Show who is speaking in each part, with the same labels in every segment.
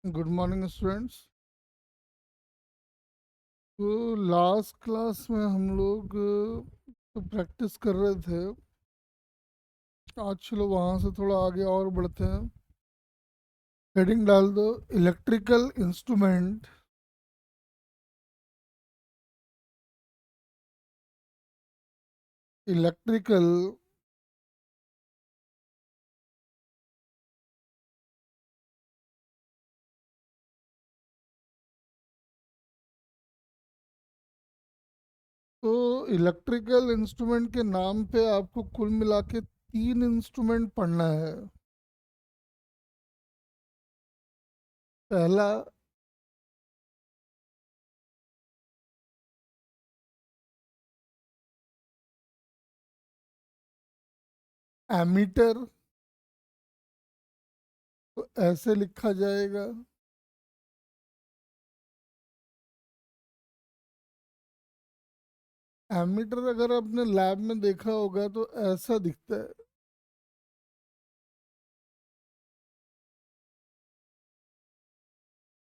Speaker 1: Good morning students. तो last class में हम लोग तो प्रैक्टिस कर रहे थे। आज चलो वहाँ से थोड़ा आगे और बढ़ते हैं। हेडिंग डाल दो, इलेक्ट्रिकल इंस्ट्रूमेंट। इलेक्ट्रिकल तो इलेक्ट्रिकल इंस्ट्रूमेंट के नाम पे आपको कुल मिला के तीन इंस्ट्रूमेंट पढ़ना है। पहला एमीटर, तो ऐसे लिखा जाएगा। एमीटर अगर आपने लैब में देखा होगा तो ऐसा दिखता है।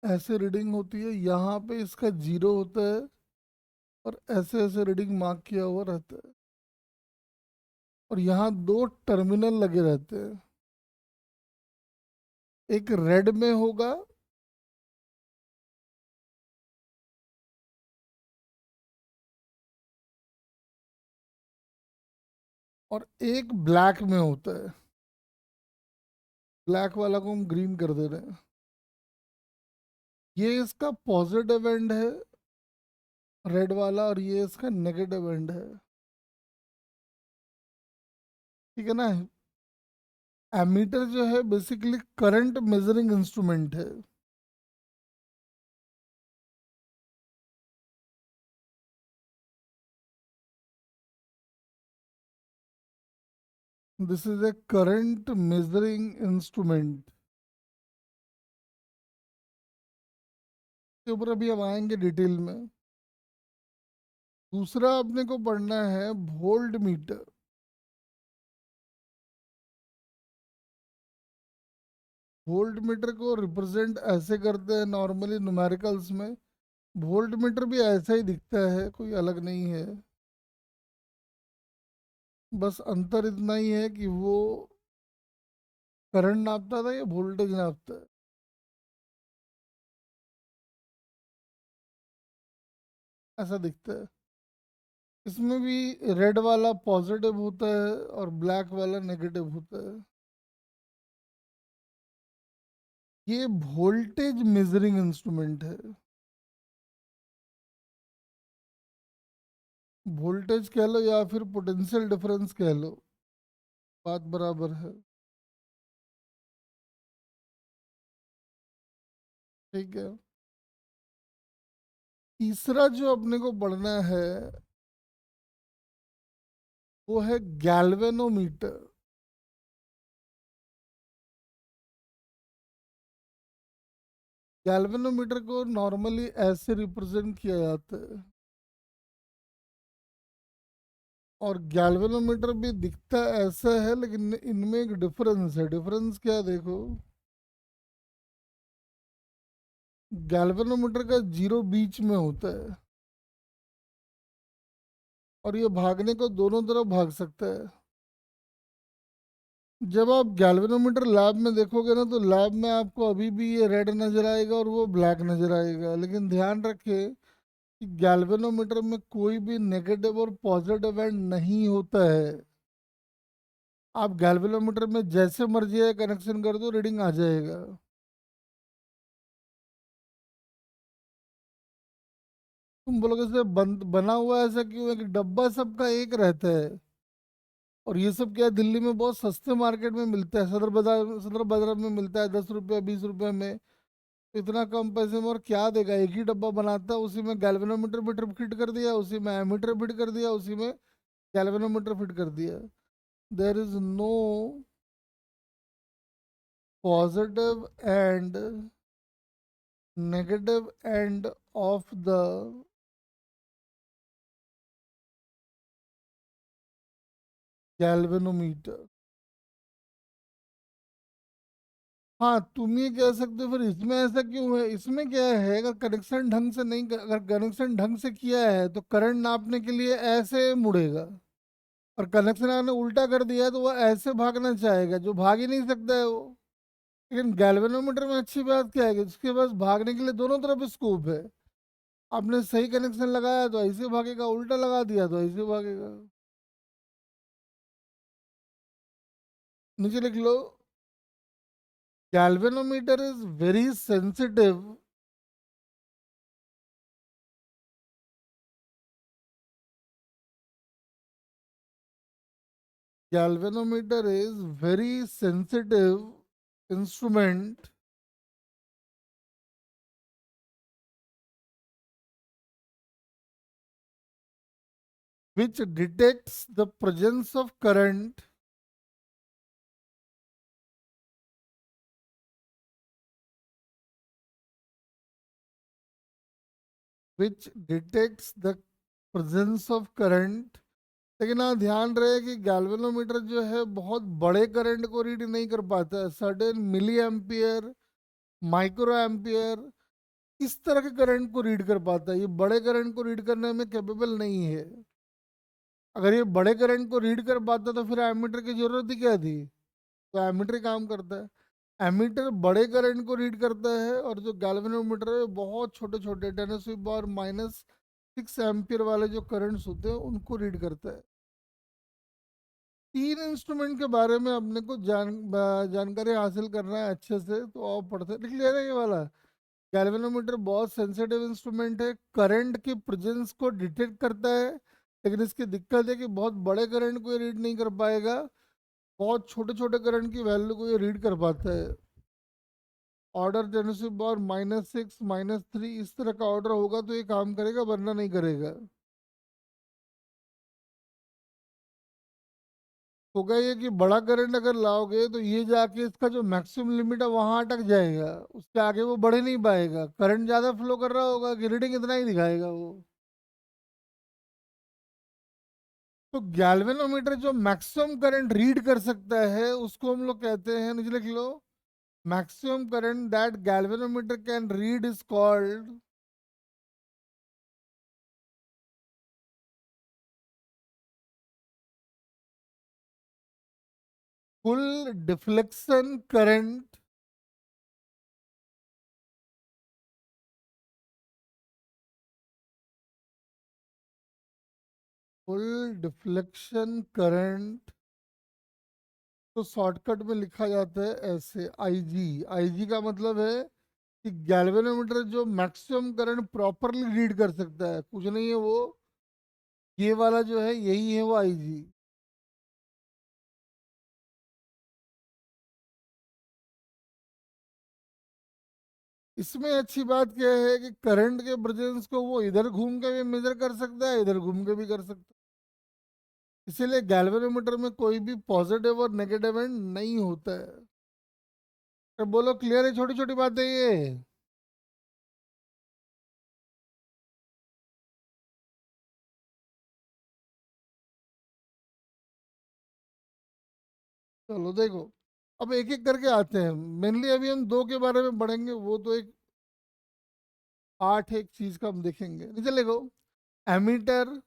Speaker 1: ऐसे रीडिंग होती है, यहाँ पे इसका जीरो होता है और ऐसे ऐसे रीडिंग मार्क किया हुआ रहता है। और यहाँ दो टर्मिनल लगे रहते हैं, एक रेड में होगा और एक ब्लैक में होता है। ब्लैक वाला को हम ग्रीन कर दे रहे हैं। ये इसका पॉजिटिव एंड है, रेड वाला, और ये इसका नेगेटिव एंड है। ठीक है ना। एमीटर जो है बेसिकली करंट मेजरिंग इंस्ट्रूमेंट है। This is a current measuring instrument के ऊपर अभी हम आएंगे डिटेल में। दूसरा अपने को पढ़ना है वोल्ट मीटर। वोल्ट मीटर को रिप्रेजेंट ऐसे करते हैं नॉर्मली न्यूमेरिकल्स में। वोल्ट मीटर भी ऐसा ही दिखता है, कोई अलग नहीं है। बस अंतर इतना ही है कि वो करंट नापता था, या वोल्टेज नापता है। ऐसा दिखता है। इसमें भी रेड वाला पॉजिटिव होता है और ब्लैक वाला नेगेटिव होता है। ये वोल्टेज मेजरिंग इंस्ट्रूमेंट है। वोल्टेज कह लो या फिर पोटेंशियल डिफरेंस कह लो, बात बराबर है। ठीक है। तीसरा जो अपने को पढ़ना है वो है गैल्वेनोमीटर। गैल्वेनोमीटर को नॉर्मली ऐसे रिप्रेजेंट किया जाता है। और गैल्वेनोमीटर भी दिखता ऐसा है, लेकिन इनमें एक डिफरेंस है। डिफरेंस क्या है देखो। गैल्वेनोमीटर का जीरो बीच में होता है और ये भागने को दोनों तरफ भाग सकता है। जब आप गैल्वेनोमीटर लैब में देखोगे ना, तो लैब में आपको अभी भी ये रेड नजर आएगा और वो ब्लैक नजर आएगा, लेकिन ध्यान रखें कि गैल्वेनोमीटर में कोई भी नेगेटिव और पॉजिटिव एंड नहीं होता है। आप गैल्वेनोमीटर में जैसे मर्जी है कनेक्शन कर दो, रीडिंग आ जाएगा। तुम बोलोगे सर बंद बना हुआ ऐसा क्यों है कि डब्बा सबका एक रहता है। और ये सब क्या है, दिल्ली में बहुत सस्ते मार्केट में मिलता है, सदर बाजार में मिलता है 10 रुपये 20 रुपये में। इतना कम पैसे में और क्या देगा। एक ही डब्बा बनाता है, उसी में गैल्वेनोमीटर मीटर फिट कर दिया, उसी में एमीटर फिट कर दिया, उसी में गैल्वेनोमीटर फिट कर दिया। There is no positive and negative end of the galvanometer. हाँ, तुम ये कह सकते हो, फिर इसमें ऐसा क्यों है? इसमें क्या है, अगर कनेक्शन ढंग से नहीं, अगर कनेक्शन ढंग से किया है तो करंट नापने के लिए ऐसे मुड़ेगा, और कनेक्शन आपने उल्टा कर दिया है तो वो ऐसे भागना चाहेगा, जो भाग ही नहीं सकता है वो। लेकिन गैल्वेनोमीटर में अच्छी बात क्या है कि उसके पास भागने के लिए दोनों तरफ स्कोप है। आपने सही कनेक्शन लगाया तो ऐसे भागेगा, उल्टा लगा दिया तो ऐसे भागेगा। नीचे लिख लो, galvanometer is very sensitive. Galvanometer is very sensitive instrument which detects the presence of current, which detects the presence of current। लेकिन हाँ, ध्यान रहे कि गैल्वेनोमीटर जो है बहुत बड़े करंट को रीड नहीं कर पाता है। Certain milli ampere, micro ampere, इस तरह के करंट को रीड कर पाता है। ये बड़े करंट को रीड करने में कैपेबल नहीं है। अगर ये बड़े करंट को रीड कर पाता तो फिर एमीटर की जरूरत ही क्या थी? तो एमीटर काम करता है। एमीटर बड़े करंट को रीड करता है, और जो गैल्वेनोमीटर है बहुत छोटे छोटे 10⁻⁻⁶ एम्पियर वाले जो करंट्स होते हैं उनको रीड करता है। तीन इंस्ट्रूमेंट के बारे में अपने को जानकारी हासिल करना है अच्छे से, तो आप पढ़ते लिख लिया ना ये वाला। गैल्वेनोमीटर बहुत सेंसिटिव इंस्ट्रूमेंट है, करंट की प्रेजेंस को डिटेक्ट करता है, लेकिन इसकी दिक्कत है कि बहुत बड़े करंट को ये रीड नहीं कर पाएगा। बहुत छोटे छोटे करंट की वैल्यू को ये रीड कर पाता है। ऑर्डर 10⁻⁻⁶ -3 इस तरह का ऑर्डर होगा तो ये काम करेगा, वरना नहीं करेगा। होगा ये कि बड़ा करंट अगर लाओगे तो ये जाके इसका जो मैक्सिमम लिमिट है वहां अटक जाएगा, उसके आगे वो बढ़ ही नहीं पाएगा। करंट ज्यादा फ्लो कर रहा होगा कि रीडिंग इतना ही दिखाएगा वो। तो गैल्वेनोमीटर जो मैक्सिमम करंट रीड कर सकता है उसको हम लोग कहते हैं, नीचे लिख लो, maximum current that galvanometer can read is called full deflection current. Full deflection current तो शॉर्टकट में लिखा जाता है ऐसे, आईजी। आईजी का मतलब है कि गैल्वेनोमीटर जो मैक्सिमम करंट प्रॉपरली रीड कर सकता है, कुछ नहीं है वो, ये वाला जो है यही है वो आईजी। इसमें अच्छी बात क्या है कि करंट के प्रेजेंस को वो इधर घूम के भी मेजर कर सकता है, इधर घूम के भी कर सकता है। इसीलिए गैल्वेनोमीटर में कोई भी पॉजिटिव और नेगेटिव एंड नहीं होता है। तो बोलो, क्लियर है छोटी छोटी बातें ये? चलो देखो, अब एक एक करके आते हैं। मेनली अभी हम दो के बारे में पढ़ेंगे, वो तो एक पार्ट है, एक चीज का हम देखेंगे। नीचे देखो, एमीटर,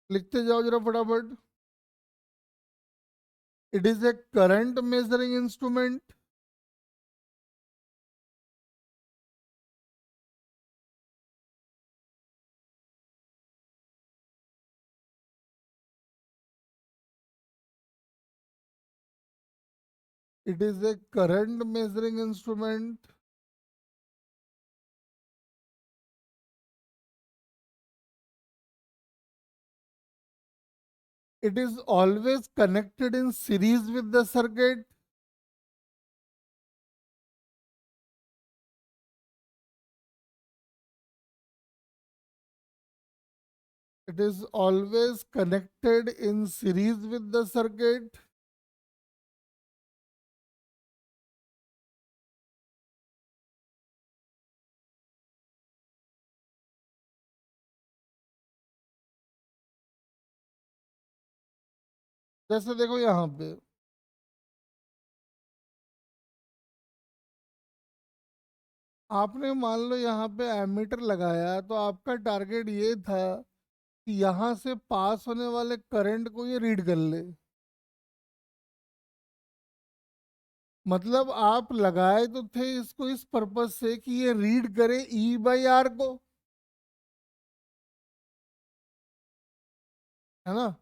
Speaker 1: लिखते जाओ जरा फटाफट। It is a current measuring instrument. It is a current measuring instrument it is always connected in series with the circuit। It is always connected in series with the circuit। जैसे देखो यहाँ पे आपने मान लो यहाँ पे एमीटर लगाया, तो आपका टारगेट ये था कि यहाँ से पास होने वाले करंट को ये रीड कर ले। मतलब आप लगाए तो थे इसको इस पर्पज से कि ये रीड करे ई बाई आर को, है ना।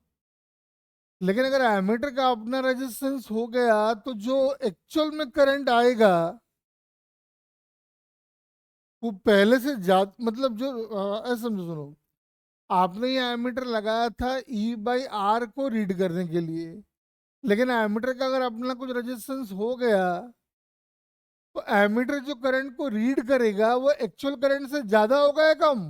Speaker 1: लेकिन अगर एमीटर का अपना रेजिस्टेंस हो गया, तो जो एक्चुअल में करंट आएगा वो पहले से ज्यादा, मतलब जो ऐसे समझो, सुनो, आपने ये एमीटर लगाया था ई बाई आर को रीड करने के लिए, लेकिन एमीटर का अगर अपना कुछ रेजिस्टेंस हो गया, तो एमीटर जो करंट को रीड करेगा वो एक्चुअल करंट से ज्यादा होगा या कम।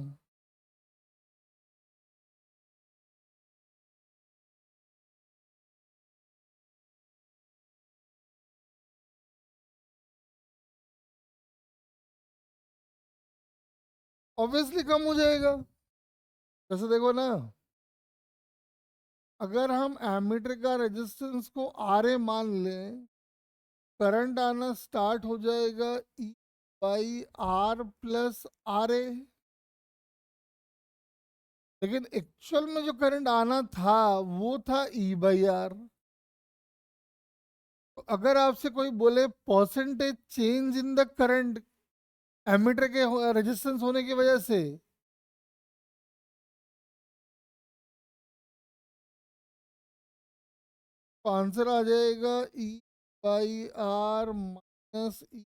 Speaker 1: ऑब्वियसली कम हो जाएगा। जैसे देखो ना, अगर हम एमीटर का रेजिस्टेंस को आर ए मान लें, करंट आना स्टार्ट हो जाएगा E by R plus R ए। लेकिन एक्चुअल में जो करंट आना था वो था ई बाई आर। तो अगर आपसे कोई बोले percentage change in the current ammeter के रेजिस्टेंस होने की वजह से, तो आंसर आ जाएगा E by R minus E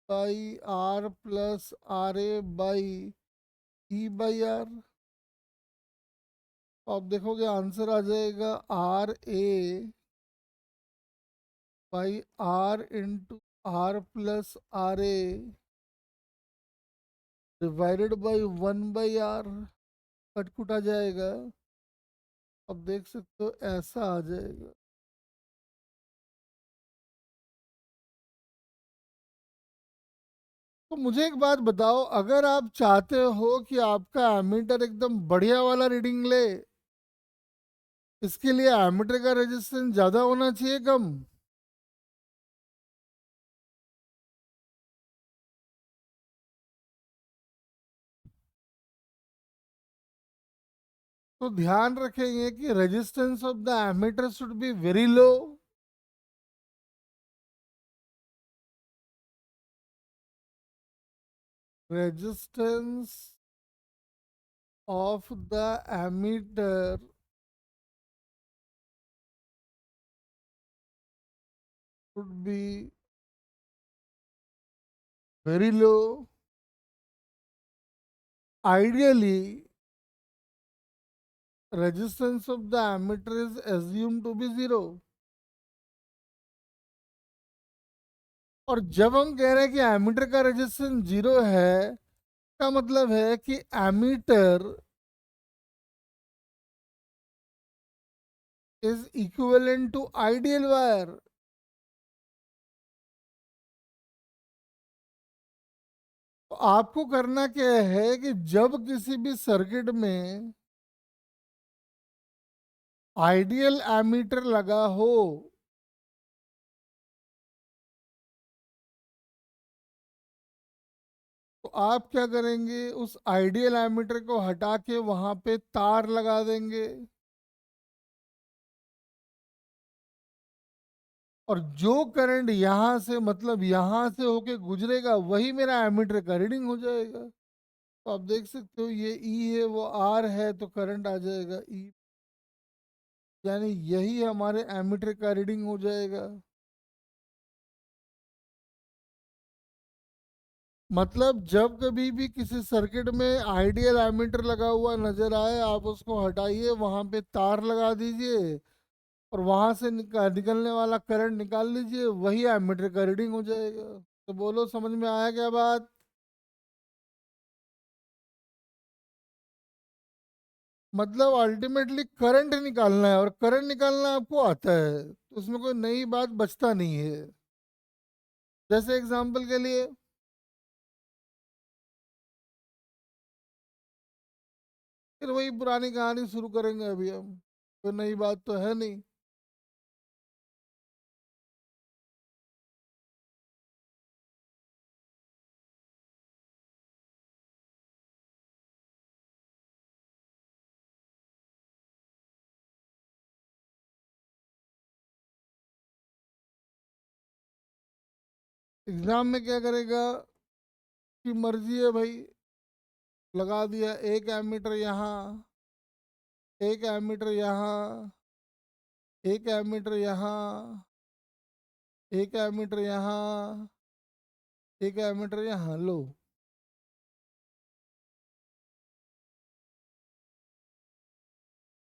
Speaker 1: by R plus R A by E by R. तो आप देखोगे आंसर आ जाएगा R A by R into R plus R A divided by one by R. कटकुट आ जाएगा। अब देख सकते हो ऐसा आ जाएगा। तो मुझे एक बात बताओ, अगर आप चाहते हो कि आपका एमीटर एकदम बढ़िया वाला रीडिंग ले, इसके लिए एमीटर का रेजिस्टेंस ज्यादा होना चाहिए कम। तो ध्यान रखेंगे कि resistance of the ammeter should be very low. Resistance of the ammeter should be very low. Ideally, resistance of the ammeter is assumed to be zero। और जब हम कह रहे हैं कि एमीटर का रेजिस्टेंस जीरो है, का मतलब है कि ammeter is equivalent to ideal wire. तो आपको करना क्या है कि जब किसी भी सर्किट में आइडियल एमीटर लगा हो, तो आप क्या करेंगे, उस आइडियल एमीटर को हटा के वहां पे तार लगा देंगे। और जो करंट यहां से, मतलब यहां से होके गुजरेगा, वही मेरा एमीटर का रीडिंग हो जाएगा। तो आप देख सकते हो ये ई है, वो आर है, तो करंट आ जाएगा ई, यानी यही हमारे एमीटर का रीडिंग हो जाएगा। मतलब जब कभी भी किसी सर्किट में आइडियल एमीटर लगा हुआ नजर आए, आप उसको हटाइए, वहां पे तार लगा दीजिए, और वहां से निकलने वाला करंट निकाल लीजिए, वही एमीटर का रीडिंग हो जाएगा। तो बोलो, समझ में आया क्या बात। मतलब अल्टीमेटली करंट निकालना है, और करंट निकालना आपको आता है, तो उसमें कोई नई बात बचता नहीं है। जैसे एग्जांपल के लिए, फिर वही पुरानी कहानी शुरू करेंगे अभी हम, कोई नई बात तो है नहीं। एग्जाम में क्या करेगा कि मर्जी है भाई, लगा दिया एक एमीटर यहाँ, एक एमीटर यहाँ, एक एमीटर यहाँ, एक एमीटर यहाँ, एक एमीटर यहाँ, लो।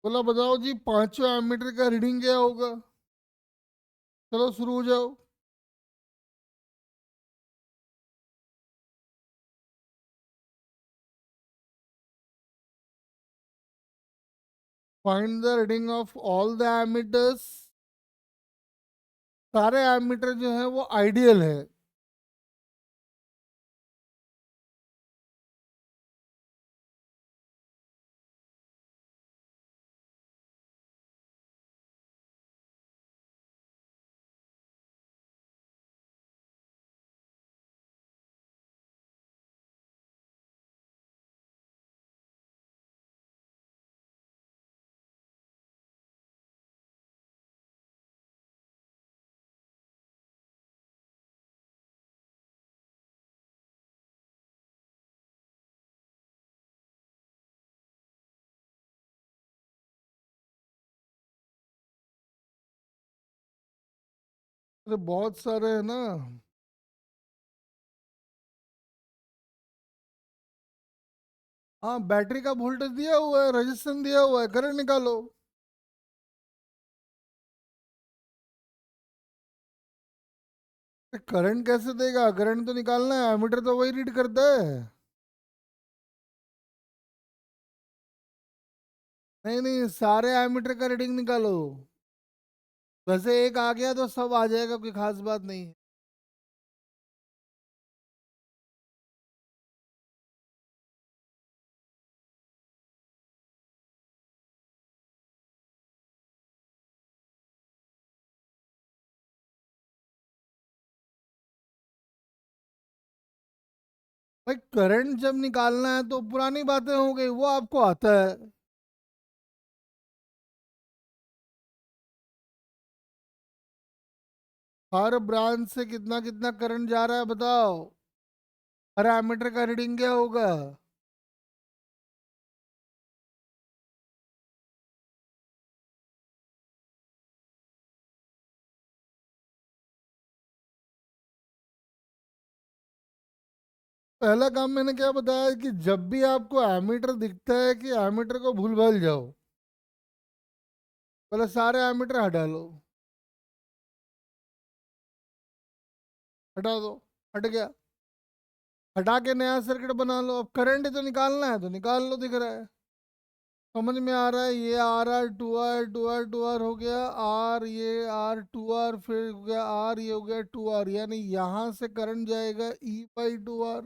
Speaker 1: बोला बताओ जी पांचों एमीटर का रीडिंग क्या होगा। चलो शुरू हो जाओ। Find the reading of all the ammeters. सारे एमीटर जो है वो आइडियल है। अरे बहुत सारे है ना। हाँ बैटरी का वोल्टेज दिया हुआ है, रजिस्टेंस दिया हुआ है, करंट निकालो। करंट कैसे देगा, करंट तो निकालना है, एमीटर तो वही रीड करता है। नहीं नहीं, सारे एमीटर का रीडिंग निकालो। वैसे एक आ गया तो सब आ जाएगा, कोई खास बात नहीं है। भाई करंट जब निकालना है तो पुरानी बातें हो गई, वो आपको आता है। हर ब्रांच से कितना कितना करंट जा रहा है बताओ। हर एमीटर का रीडिंग क्या होगा। पहला काम मैंने क्या बताया कि जब भी आपको एमीटर दिखता है कि एमीटर को भूल भाल जाओ, पहले सारे एमीटर हटा लो। हटा दो। हट गया। हटा के नया सर्किट बना लो। अब करंट तो निकालना है तो निकाल लो, दिख रहा है। समझ में आ रहा है, ये R R two R two R two R हो गया, आर ये आर टू आर, फिर हो गया आर, ये हो गया टू आर, यानी यहां से करंट जाएगा ई बाई टू आर।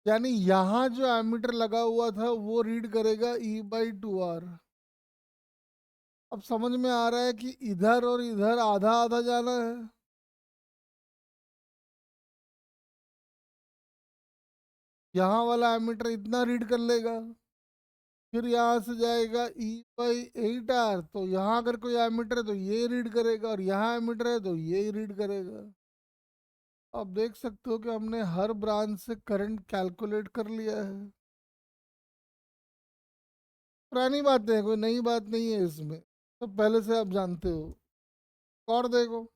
Speaker 1: यानी यहाँ जो एमीटर लगा हुआ था वो रीड करेगा ई बाई टू आर। अब समझ में आ रहा है कि इधर और इधर आधा आधा जाना है। यहाँ वाला एमीटर इतना रीड कर लेगा, फिर यहाँ से जाएगा ई बाई एट आर, तो यहाँ अगर कोई एमीटर है तो ये रीड करेगा, और यहाँ एमीटर है तो ये रीड करेगा। आप देख सकते हो कि हमने हर ब्रांच से करंट कैलकुलेट कर लिया है। पुरानी बात है, कोई नई बात नहीं है इसमें, तो पहले से आप जानते हो। और देखो।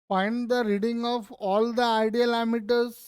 Speaker 1: Find the reading of all the ideal ammeters.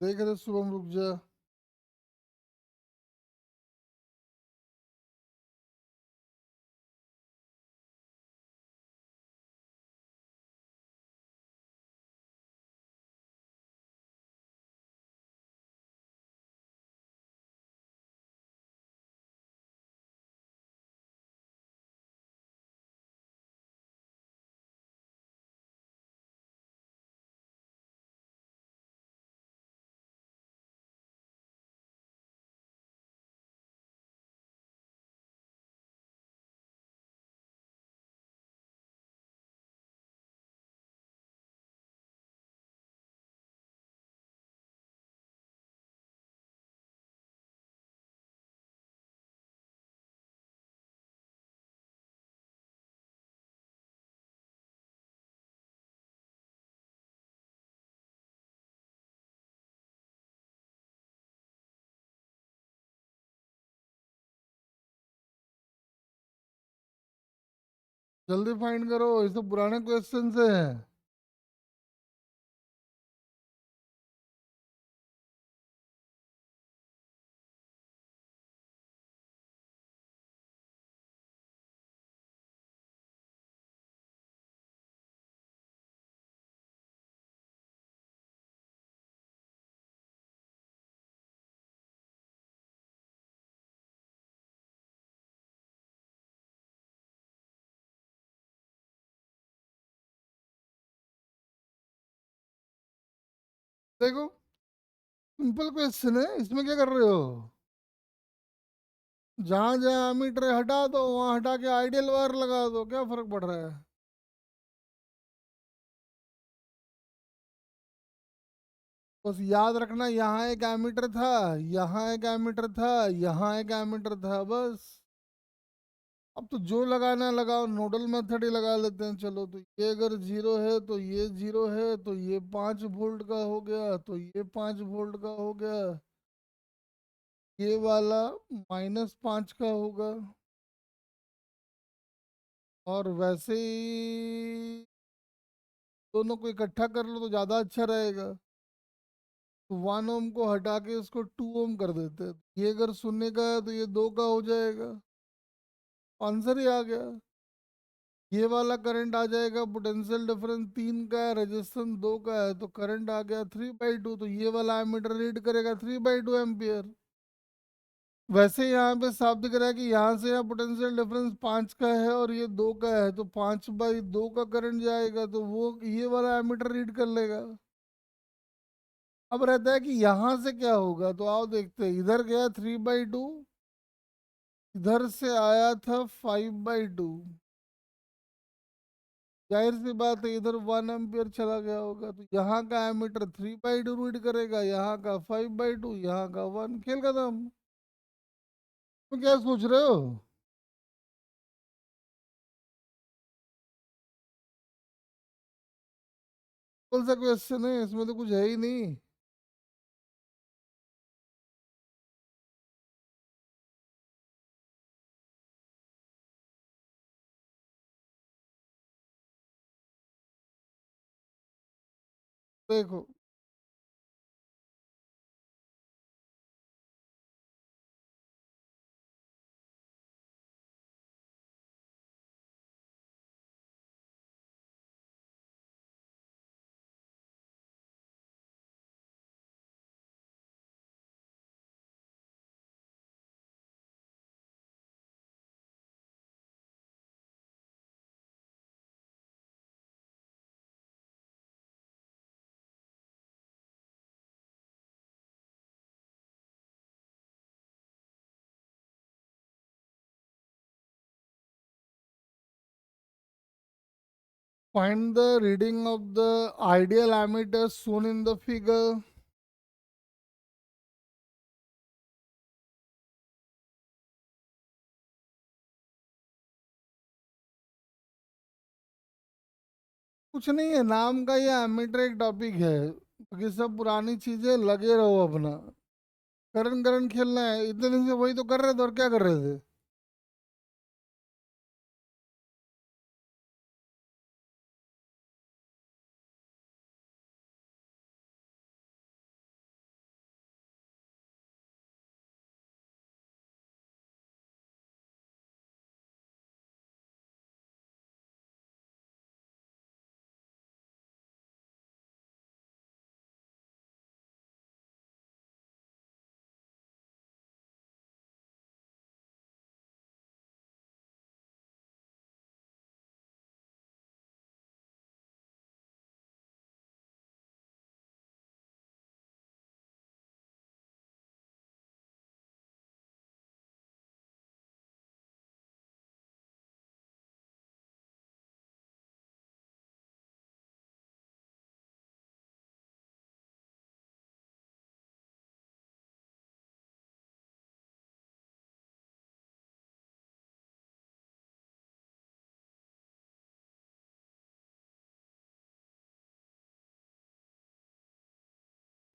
Speaker 1: देख रहे शुभम, रुक जा। जल्दी फाइंड करो, ये तो पुराने क्वेश्चन से है। देखो, सिंपल क्वेश्चन है, इसमें क्या कर रहे हो? जहां जहां मीटर हटा दो वहां हटा के आइडियल वायर लगा दो, क्या फर्क पड़ रहा है? बस याद रखना, यहाँ एक एमीटर था, यहाँ एक एमीटर था, यहाँ एक एमीटर था, बस। अब तो जो लगाना है लगाओ, नोडल मेथड ही लगा लेते हैं। चलो, तो ये अगर जीरो है तो ये जीरो है, तो ये 5 वोल्ट का हो गया, तो ये 5 वोल्ट का हो गया, ये वाला -5 का होगा। और वैसे ही दोनों को इकट्ठा कर लो तो ज्यादा अच्छा रहेगा। तो 1 ओम को हटा के इसको 2 ओम कर देते हैं, ये अगर 0 का है तो ये 2 का हो जाएगा। आंसर ही आ गया। ये वाला करंट आ जाएगा, पोटेंशियल डिफरेंस 3 का है, रेजिस्टेंस 2 का है, तो करंट आ गया 3/2। तो ये वाला एमीटर रीड करेगा 3/2 एम्पियर। वैसे यहाँ पे साफ दिख रहा है कि यहाँ से यहाँ पोटेंशियल डिफरेंस 5 का है और ये 2 का है, तो 5/2 का करंट जाएगा, तो वो ये वाला एमीटर रीड कर लेगा। अब रहता है कि यहाँ से क्या होगा, तो आओ देखते हैं। इधर गया 3/2, इधर से आया था 5/2। जाहिर सी बात है इधर 1 एम्पियर चला गया होगा, तो यहाँ का एमीटर 3/2 रीड करेगा, यहाँ का 5/2, यहाँ का 1। खेल खत्म। तो क्या सोच रहे हो? कौन सा क्वेश्चन है इसमें, तो कुछ है ही नहीं। देखो, find the reading of the ideal ammeter shown in the figure. कुछ नहीं है, नाम का ये एमीटर एक टॉपिक है, बाकी सब पुरानी चीजें, लगे रहो अपना। करंट करंट खेलना है, इतने दिन से वही तो कर रहे थे, और क्या कर रहे थे?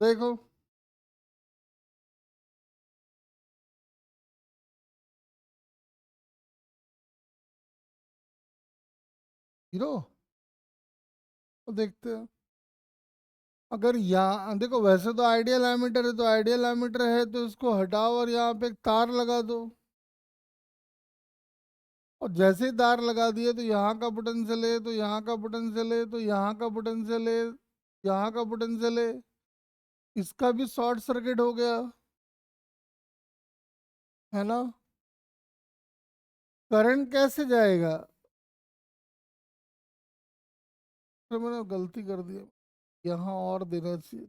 Speaker 1: देखो, हीरो, तो देखते हैं। अगर यहाँ देखो, वैसे तो आइडियल एमीटर है, तो आइडियल एमीटर है तो इसको हटाओ और यहाँ पे एक तार लगा दो। और जैसे ही तार लगा दिए, तो यहाँ का पोटेंशियल है, तो यहाँ का पोटेंशियल है, तो यहाँ का पोटेंशियल है, यहाँ का पोटेंशियल है, इसका भी शॉर्ट सर्किट हो गया, है ना? करंट कैसे जाएगा? तो मैंने गलती कर दी, यहाँ और देना चाहिए।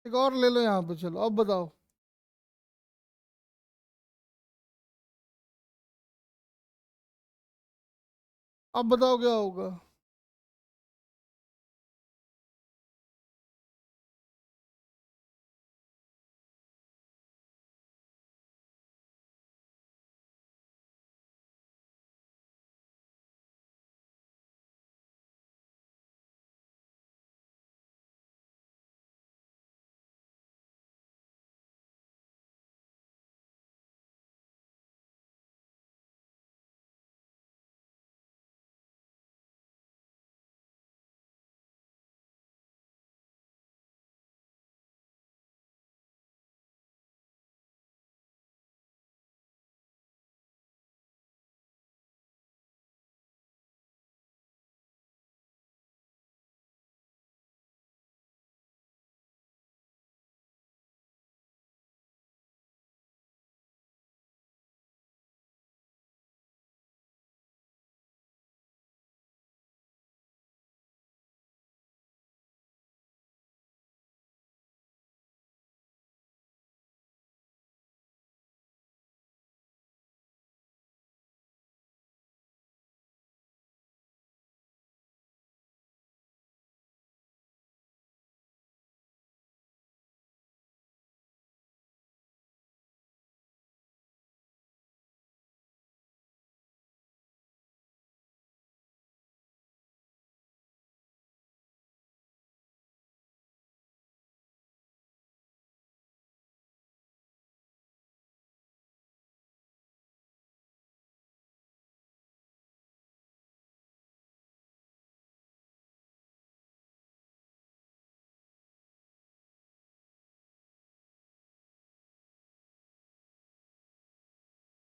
Speaker 1: एक और ले लो यहाँ पे, चलो अब बताओ। अब बताओ क्या होगा।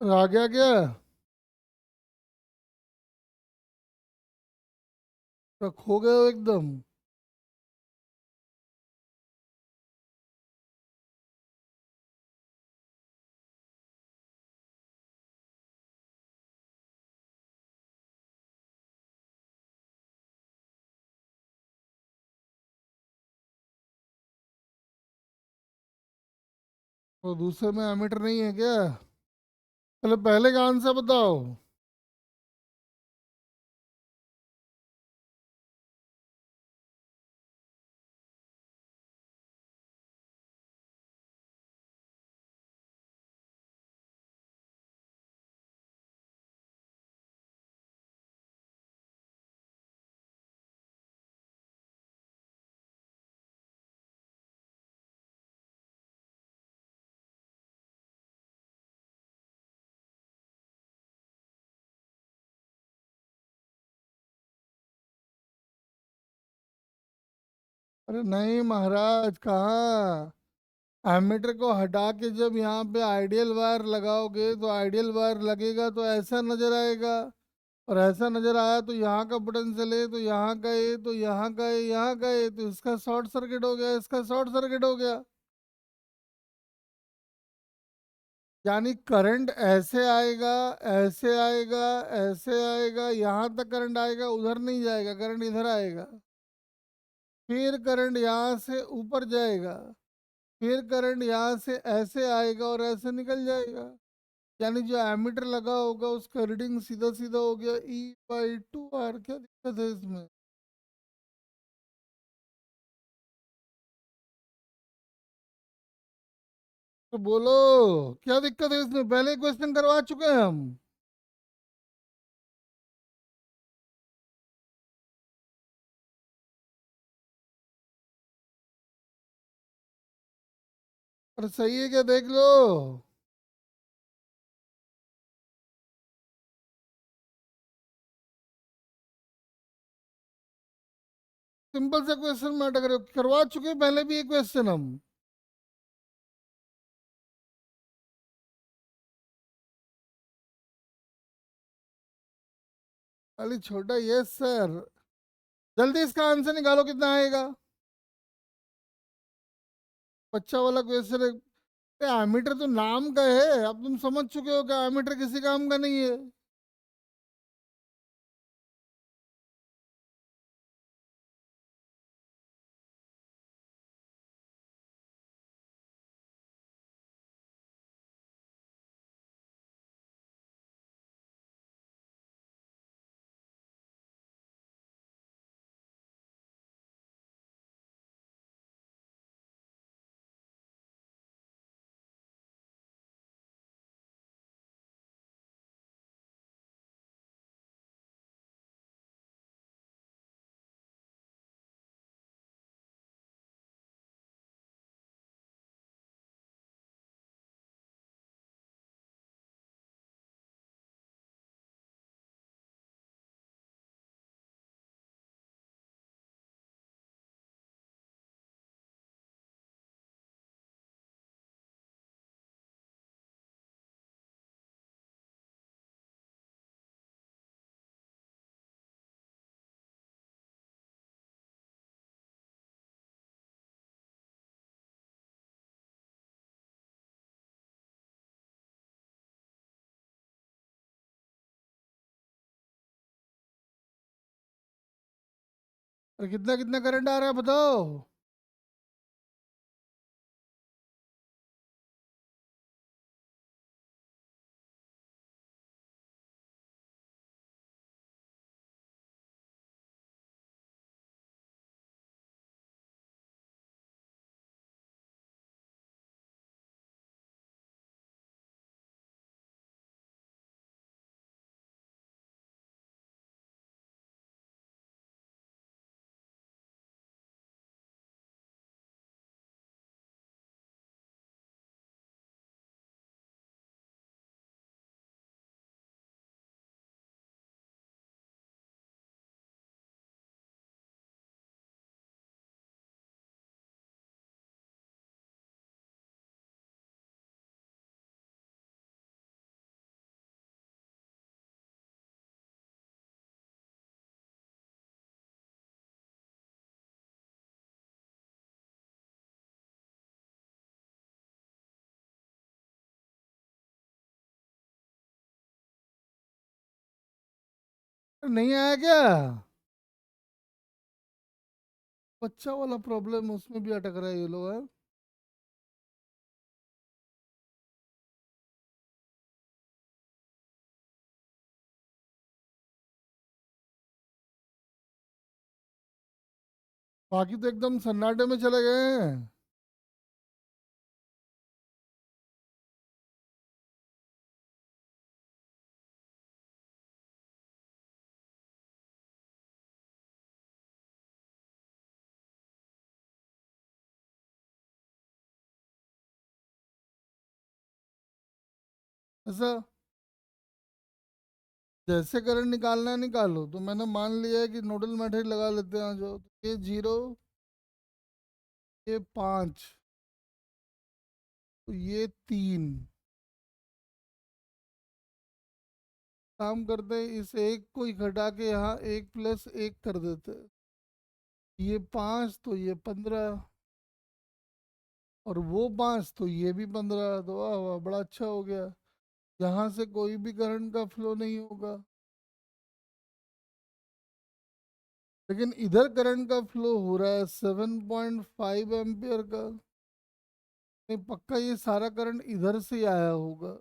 Speaker 1: आ गया क्या? क्या खो गए हो एकदम? तो दूसरे में एमीटर नहीं है क्या? चलो पहले का आंसर बताओ। अरे नहीं महाराज, कहाँ। एमीटर को हटा के जब यहाँ पे आइडियल वायर लगाओगे तो आइडियल वायर लगेगा तो ऐसा नजर आएगा। और ऐसा नजर आया तो यहाँ का पोटेंशियल है, तो यहाँ का ये, तो यहाँ का ये, यहाँ का ये, तो इसका शॉर्ट सर्किट हो गया, इसका शॉर्ट सर्किट हो गया। यानी करंट ऐसे आएगा, ऐसे आएगा, ऐसे आएगा, यहाँ तक करंट आएगा, उधर नहीं जाएगा, करंट इधर आएगा। फिर करंट यहाँ से ऊपर जाएगा। फिर करंट यहाँ से ऐसे आएगा और ऐसे निकल जाएगा। यानी जो एमीटर लगा होगा उसका रीडिंग सीधा सीधा हो गया E/2R। क्या दिक्कत है इसमें? तो बोलो, क्या दिक्कत है इसमें? पहले क्वेश्चन करवा चुके हैं हम। अरे सही है क्या, देख लो। सिंपल सा क्वेश्चन में अटक रहे हो, करवा चुके हैं पहले भी एक क्वेश्चन हम। खाली छोटा यस सर। जल्दी इसका आंसर निकालो, कितना आएगा? बच्चा वाला क्वेश्चन है। एमीटर तो नाम का है, अब तुम समझ चुके हो कि एमीटर किसी काम का नहीं है। और कितना कितना करंट आ रहा है बताओ। नहीं आया क्या? बच्चा वाला प्रॉब्लम उसमें भी अटक रहा है ये लोग है। बाकी तो एकदम सन्नाटे में चले गए हैं। ऐसा, जैसे करंट निकालना है निकालो, तो मैंने मान लिया है कि नोडल मेथड लगा लेते हैं जो, ये 0, ये 5, तो ये 3। काम करते हैं, इस एक को ही घटा के यहाँ 1 + 1 कर देते हैं। ये 5 तो ये 15, और वो 5 तो ये भी 15, तो वाह वाह बड़ा अच्छा हो गया। यहाँ से कोई भी करंट का फ्लो नहीं होगा। लेकिन इधर करंट का फ्लो हो रहा है 7.5 एम्पियर का। नहीं, पक्का ये सारा करंट इधर से ही आया होगा।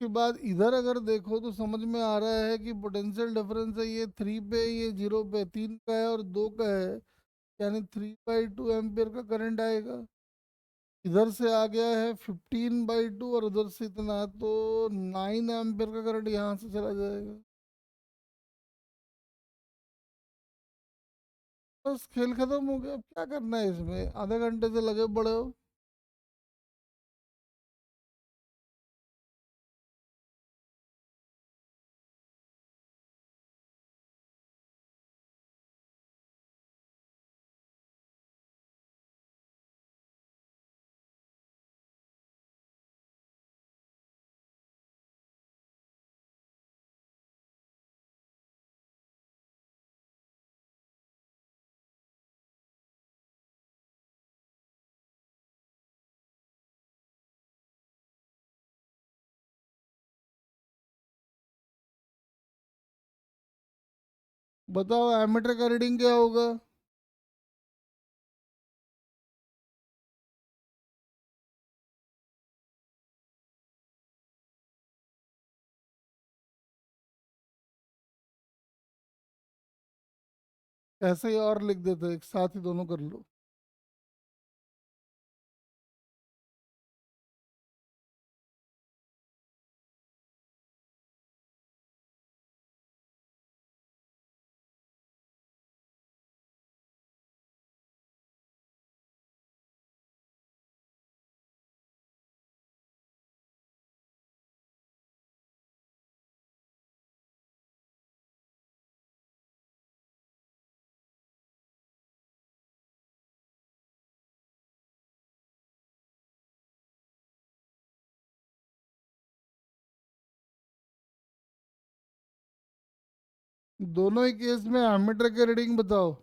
Speaker 1: के बाद इधर अगर देखो तो समझ में आ रहा है कि पोटेंशियल डिफरेंस है, ये 3 पे, ये 0 पे, 3 का है और 2 का है, यानी 3/2 एम्पियर का करंट आएगा। इधर से आ गया है 15/2, और उधर से इतना, तो 9 एम्पियर का करंट यहाँ से चला जाएगा। बस खेल खत्म हो गया, अब क्या करना है इसमें, आधे घंटे से लगे पड़े हो। बताओ एमीटर का रीडिंग क्या होगा? ऐसे ही और लिख देते, एक साथ ही दोनों कर लो। दोनों ही केस में एमीटर के रीडिंग बताओ।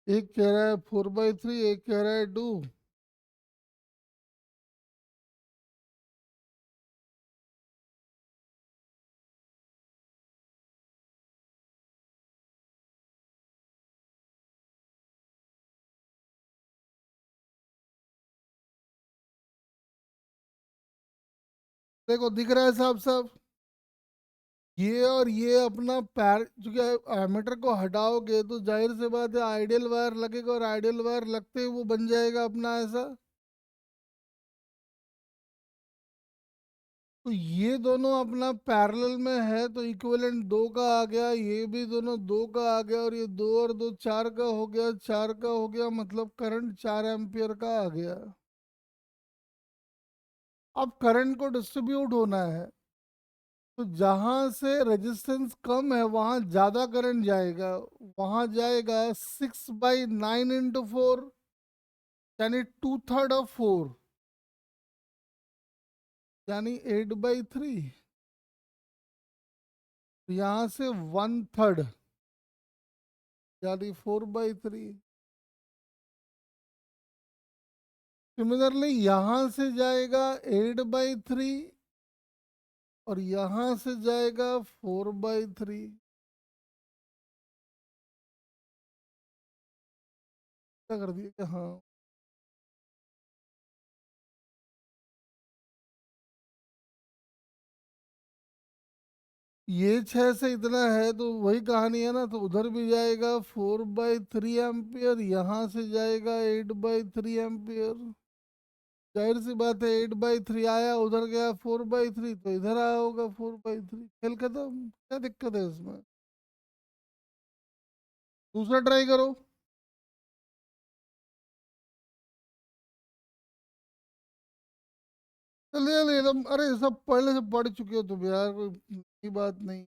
Speaker 1: एक कह रहा है 4/3, एक कह रहा है 2। देखो दिख रहा है साफ साफ। ये और ये अपना पैर, चूंकि एमीटर को हटाओगे तो जाहिर सी बात है आइडियल वायर लगेगा, और आइडियल वायर लगते ही वो बन जाएगा अपना ऐसा। तो ये दोनों अपना पैरेलल में है तो इक्विवेलेंट दो का आ गया, ये भी दोनों दो का आ गया, और ये दो और दो चार का हो गया, चार का हो गया, मतलब करंट 4 एम्पियर का आ गया। अब करंट को डिस्ट्रीब्यूट होना है, तो जहां से रेजिस्टेंस कम है वहां ज्यादा करंट जाएगा। वहां जाएगा 6/9 × 4, यानी 2/3 ऑफ 4, यानी 8/3। यहाँ से 1/3, यानी 4/3। सिमिलरली यहाँ से जाएगा 8/3, और यहाँ से जाएगा 4/3। क्या कर दिया कि हाँ, ये 6 से इतना है तो वही कहानी है ना, तो उधर भी जाएगा 4/3 एम्पियर, यहाँ से जाएगा 8/3 एम्पियर। जाहिर सी बात है 8/3 आया, उधर गया 4/3, तो इधर आया होगा 4/3। खेल खत्म, क्या दिक्कत है इसमें। दूसरा ट्राई करो। चलिए एकदम, अरे सब पहले से पढ़ चुके हो तुम यार, कोई नई बात नहीं।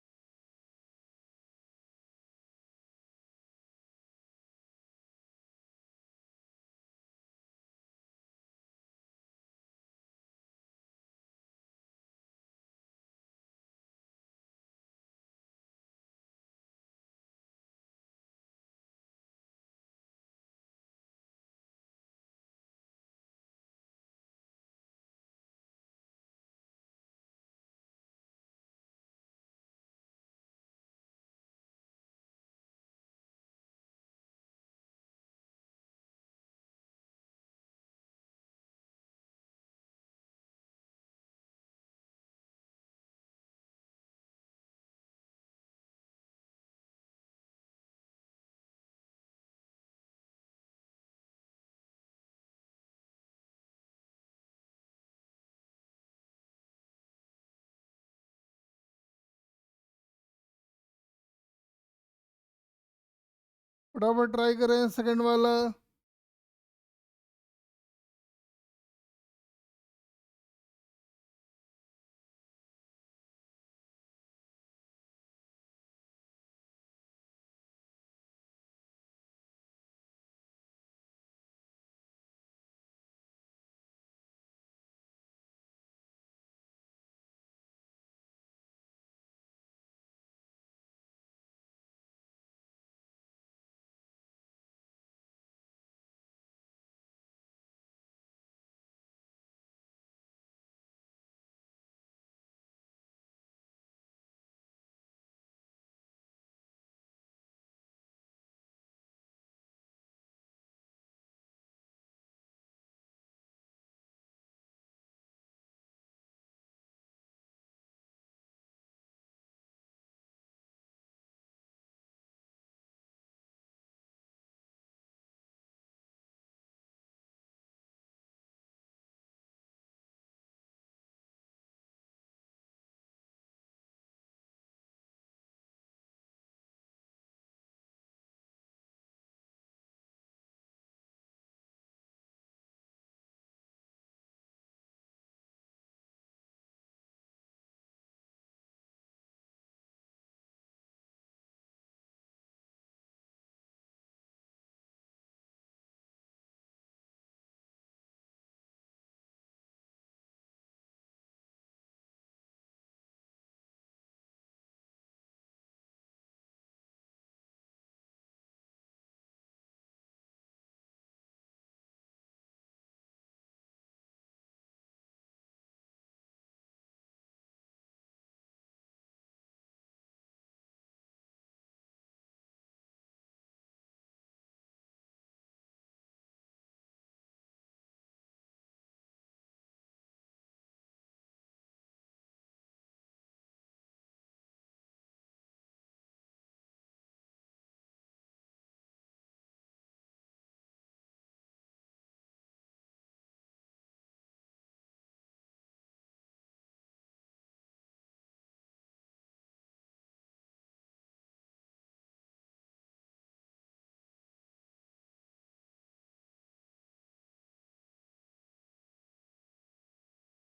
Speaker 1: फटाफट ट्राई करें सेकंड वाला।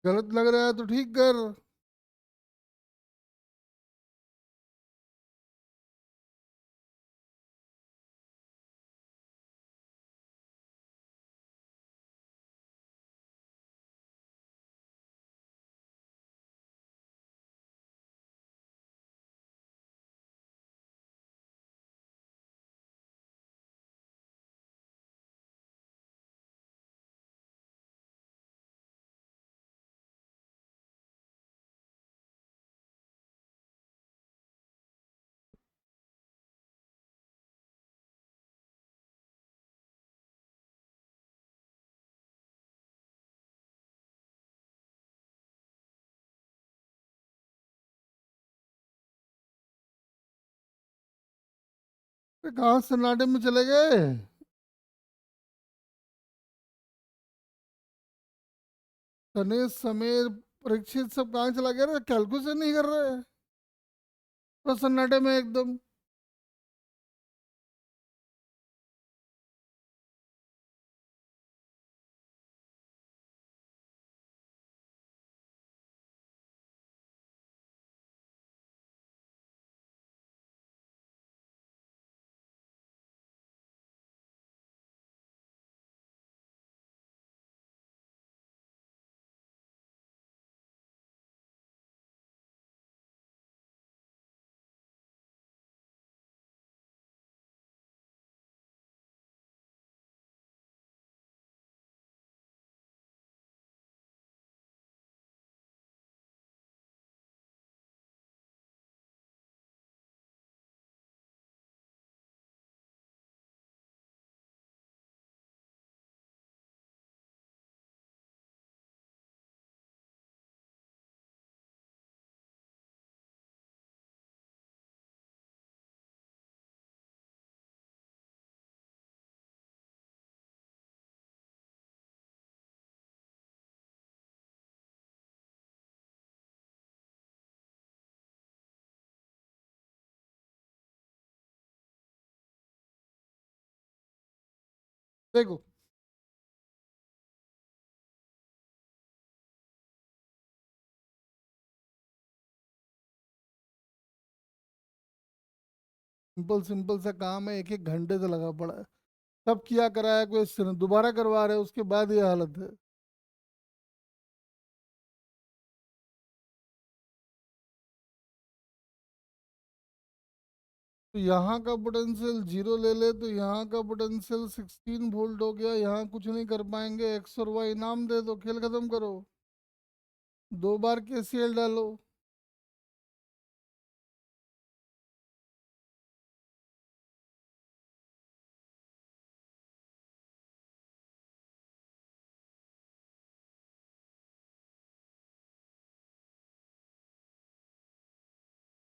Speaker 1: गलत लग रहा है तो ठीक कर। अरे कहाँ सन्नाटे में चले गए? तनेश समीर परीक्षित सब कहाँ चला गया रे? कैलकुलेशन नहीं कर रहे? पूरा सन्नाटे में एकदम। देखो, सिंपल सिंपल सा काम है, एक एक घंटे से लगा पड़ा है। सब किया कराया, कोई दोबारा करवा रहे हैं, उसके बाद ये हालत है। तो यहाँ का पोटेंशियल जीरो ले ले तो यहाँ का पोटेंशियल 16 वोल्ट हो गया। यहाँ कुछ नहीं कर पाएंगे, एक्स और वाई नाम दे दो, खेल खत्म करो। दो बार केसीएल डालो।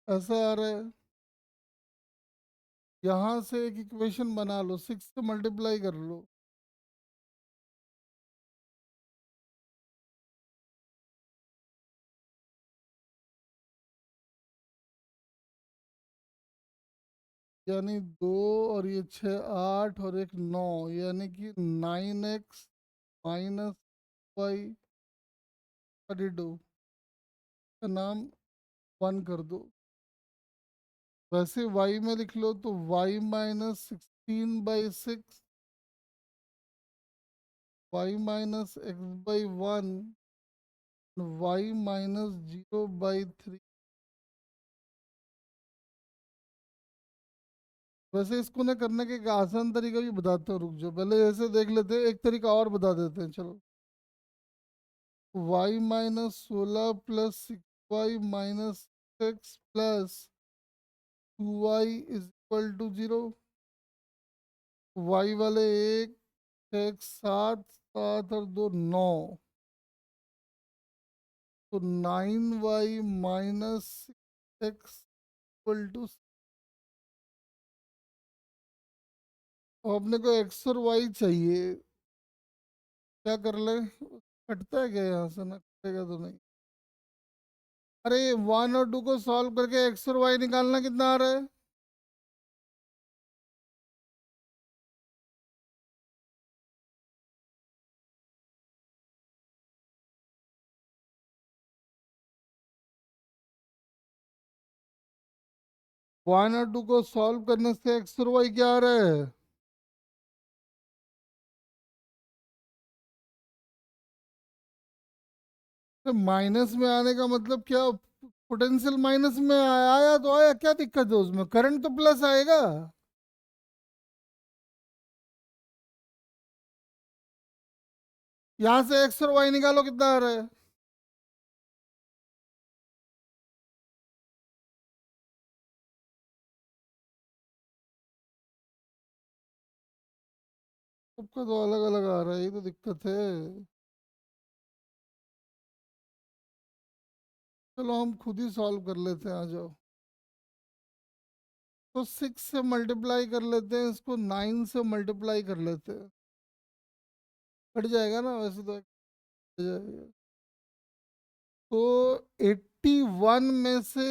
Speaker 1: ऐसा आ रहा है। यहाँ से एक इक्वेशन बना लो, 6 से मल्टीप्लाई कर लो। यानी दो, और ये 6 8 और एक 9, यानी कि 9x - y/32 का नाम 1 कर दो। वैसे y में लिख लो तो y - 16/6, y - x/1, y - 0/3। वैसे इसको ना करने का एक आसान तरीका भी बताता हूँ, रुक जाओ, पहले ऐसे देख लेते हैं, एक तरीका और बता देते हैं, चलो। y - 2x + 2y - 0। y वाले एक, x 7, 7 और 2 9, तो 9y - 6x = अपने को x और y चाहिए। क्या कर ले? कटता है क्या यहाँ से? ना कटेगा तो नहीं। अरे 1 और 2 को सॉल्व करके एक्स और वाई निकालना कितना आ रहा है? वन और टू को सॉल्व करने से एक्स और वाई क्या आ रहा है? तो माइनस में आने का मतलब क्या? पोटेंशियल माइनस में आया तो आया, क्या दिक्कत है उसमें? करंट तो प्लस आएगा। यहां से एक्स और वाई निकालो, कितना आ रहा है? सबका तो अलग अलग आ रहा है, ये तो दिक्कत है। चलो हम खुद ही सॉल्व कर लेते हैं, आ जाओ। तो 6 से मल्टीप्लाई कर लेते हैं, इसको 9 से मल्टीप्लाई कर लेते हैं। कट जाएगा ना वैसे तो, कट जाएगा। तो 81 में से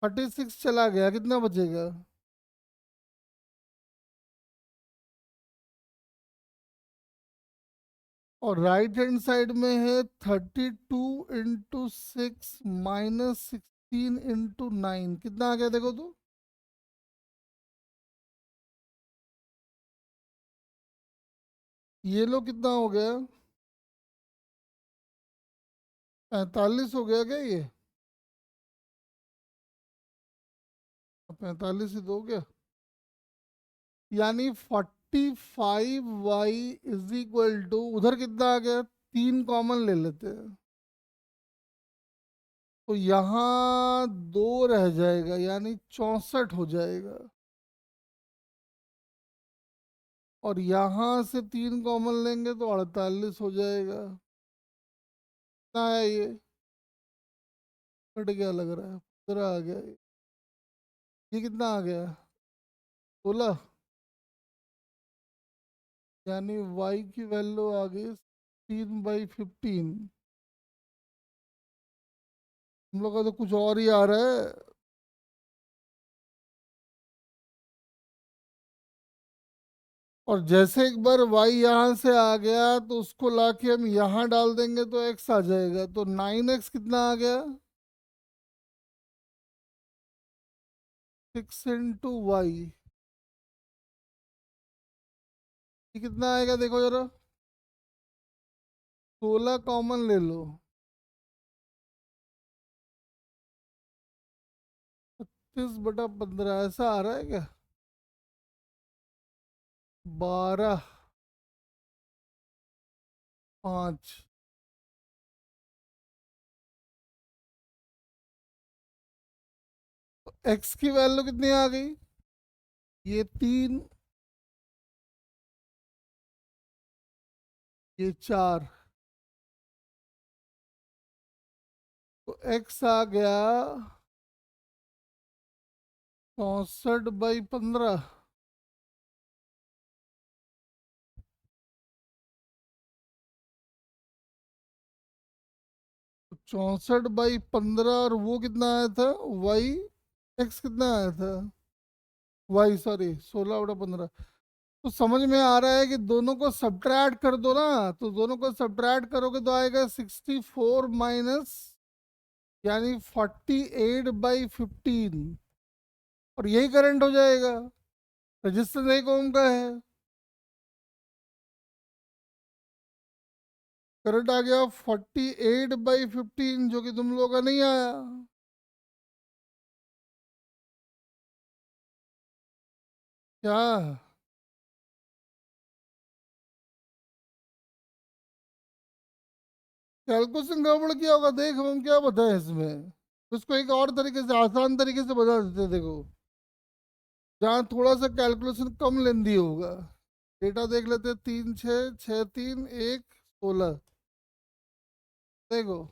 Speaker 1: 36 चला गया, कितना बचेगा? और राइट हैंड साइड में है 32 × 6 -16 × 9, कितना आ गया देखो तो। ये लो, कितना हो गया? 45 हो गया क्या ये? 45 ही तो हो गया। यानी 45y इज इक्वल टू, उधर कितना आ गया? 3 कॉमन ले लेते हैं, तो यहाँ 2 रह जाएगा, यानी 64 हो जाएगा। और यहाँ से 3 कॉमन लेंगे तो 48 हो जाएगा। कितना है ये? कट गया लग रहा है, 15 आ गया ये कितना आ गया? 16। यानी y की वैल्यू आ गई 3/15। हम लोग का तो कुछ और ही आ रहा है। और जैसे एक बार y यहाँ से आ गया तो उसको लाके हम यहाँ डाल देंगे तो x आ जाएगा, तो 9x कितना आ गया? 6 × y। ये कितना आएगा देखो जरा। 16 कॉमन ले लो, 36/15 ऐसा आ रहा है क्या? 12/5। x की वैल्यू कितनी आ गई? ये 3, ये 4। तो x आ गया 64/15। तो 64/15, और वो कितना आया था y? x कितना आया था? y sorry 16/15। तो समझ में आ रहा है कि दोनों को सब्ट्रैक्ट कर दो ना, तो दोनों को सब्ट्रैक्ट करोगे तो आएगा 64 माइनस, यानी 48/15। और यही करंट हो जाएगा। रजिस्टेंस एक ओम का है। करंट आ गया 48/15, जो कि तुम लोगों का नहीं आया। क्या? कैलकुलेशन गड़बड़ किया होगा, देख हम क्या बताएं इसमें। उसको एक और तरीके से, आसान तरीके से बता देते, देखो। जहाँ थोड़ा सा कैलकुलेशन कम लेंदी होगा। डेटा देख लेते हैं, 3 6 6 3 1 16। देखो,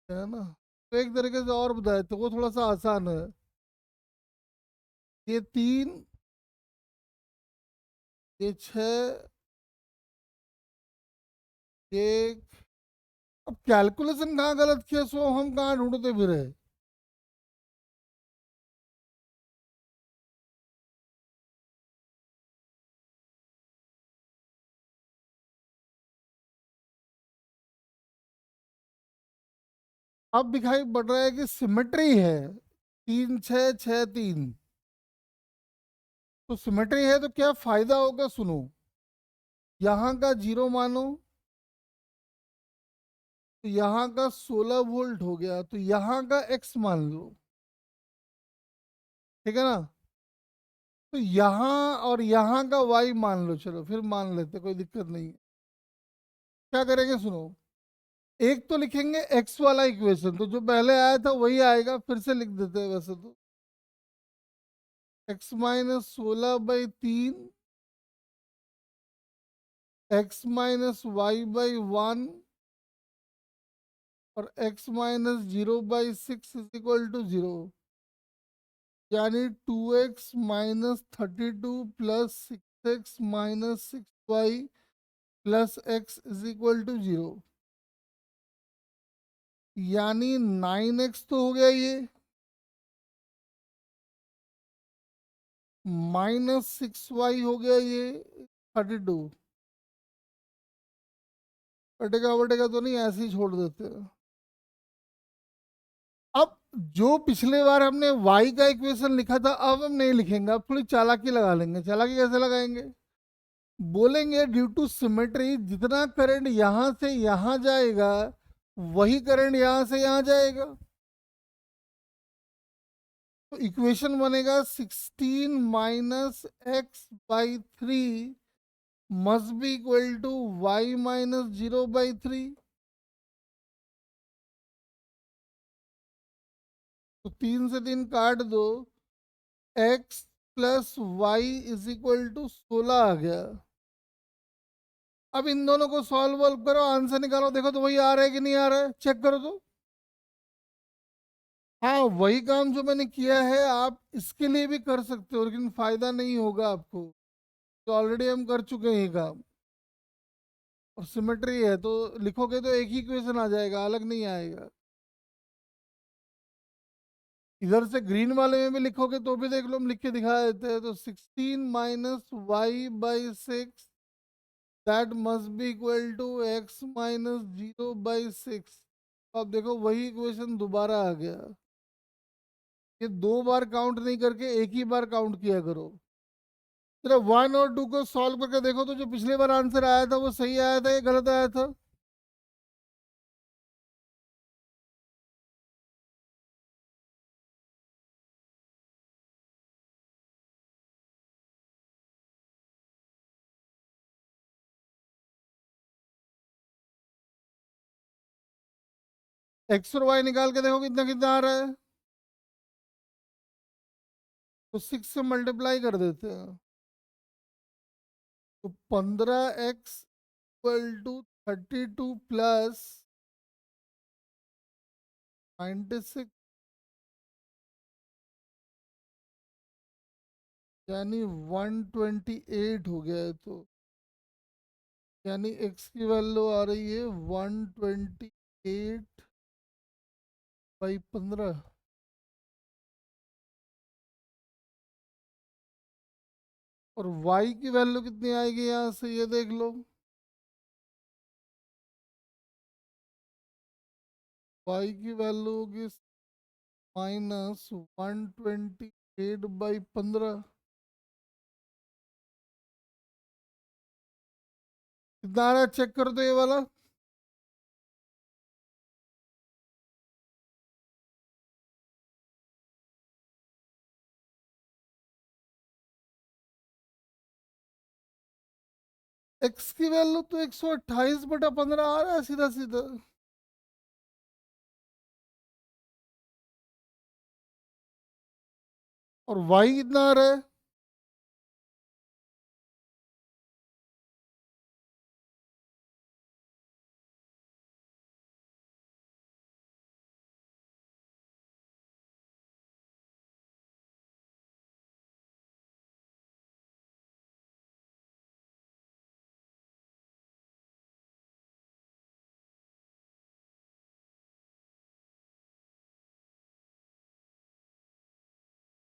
Speaker 1: है ना? तो एक तरीके से और बताए तो वो थोड़ा सा आसान है। ये 3, ये 6, ये। अब कैलकुलेशन कहाँ गलत किया, सो हम कहाँ ढूंढते फिरे। अब दिखाई पड़ रहा है कि सिमेट्री है, 3 6 6 3। तो सिमेट्री है तो क्या फायदा होगा, सुनो। यहाँ का 0 मानो, तो यहाँ का 16 वोल्ट हो गया, तो यहाँ का x मान लो। ठीक है ना। तो यहाँ और यहाँ का y मान लो, चलो फिर मान लेते, कोई दिक्कत नहीं है। क्या करेंगे, सुनो। एक तो लिखेंगे x वाला इक्वेशन, तो जो पहले आया था वही आएगा, फिर से लिख देते हैं वैसे तो। x-16/3, x-y/1 और x-0/6 इज इक्वल टू 0। यानी 2x-32 plus 6x-6y plus x is equal to 0। यानी 9x तो हो गया ये, -6y हो गया ये, 32। कटेगा वटेगा तो नहीं, ऐसे ही छोड़ देते हैं। अब जो पिछले बार हमने y का इक्वेशन लिखा था, अब हम नहीं लिखेंगे, अब थोड़ी चालाकी लगा लेंगे। चालाकी कैसे लगाएंगे, बोलेंगे ड्यू टू सिमेट्री जितना करंट यहां से यहां जाएगा वही करंट यहां से यहां जाएगा। तो इक्वेशन बनेगा 16 minus x/3 must be equal to y-0/3। तो 3 से 3 काट दो, x plus y is equal to 16 आ गया। अब इन दोनों को सॉल्व वॉल्व करो, आंसर निकालो, देखो तो वही आ रहा है कि नहीं आ रहा है, चेक करो तो। हाँ, वही काम जो मैंने किया है आप इसके लिए भी कर सकते हो, लेकिन फायदा नहीं होगा आपको, तो ऑलरेडी हम कर चुके हैं ये काम। और सिमेट्री है तो लिखोगे तो एक ही इक्वेशन आ जाएगा, अलग नहीं आएगा। इधर से ग्रीन वाले में भी लिखोगे तो भी देख लो, हम लिख के दिखा देते हैं। तो 16 - y/6 that must be equal to x-0/6। अब देखो वही इक्वेशन दोबारा आ गया। ये 2 बार काउंट नहीं करके एक ही बार काउंट किया करो। सिर्फ 1 और 2 को सॉल्व करके देखो तो जो पिछली बार आंसर आया था वो सही आया था या गलत आया था। एक्स और वाई निकाल के देखो कितना कितना आ रहा है। तो 6 से मल्टीप्लाई कर देते हैं। तो 15x = 32 प्लस 96, यानी 128 हो गया है। तो यानी x की वैल्यू आ रही है 128/15। और y की वैल्यू कितनी आएगी यहाँ से ये देख लो। y की वैल्यू होगी -128/15। कितना आ रहा है चेक कर दो ये वाला। x की वैल्यू तो 128/15 आ रहा है सीधा सीधा। और y कितना आ रहा है।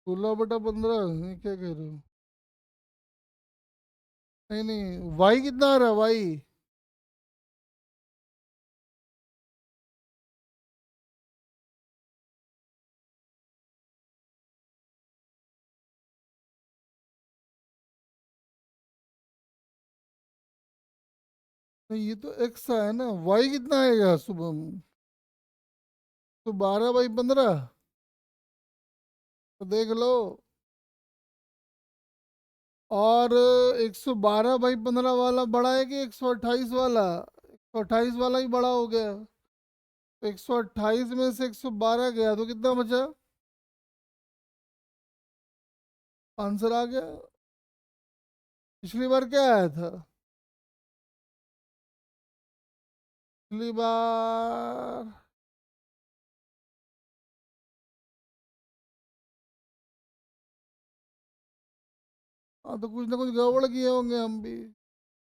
Speaker 1: (16/15) ये क्या कह रहे हो। नहीं नहीं, y कितना आ रहा है y। तो ये तो एक्स है ना, वाई कितना आएगा सुबह? तो 12/15। तो देख लो। और 112/15 वाला बड़ा है कि 128 वाला? 128 वाला ही बड़ा हो गया। तो 128 में से 112 गया तो कितना बचा? आंसर आ गया। पिछली बार क्या आया था? पिछली बार। हाँ, तो कुछ ना कुछ गड़बड़ किए होंगे हम भी।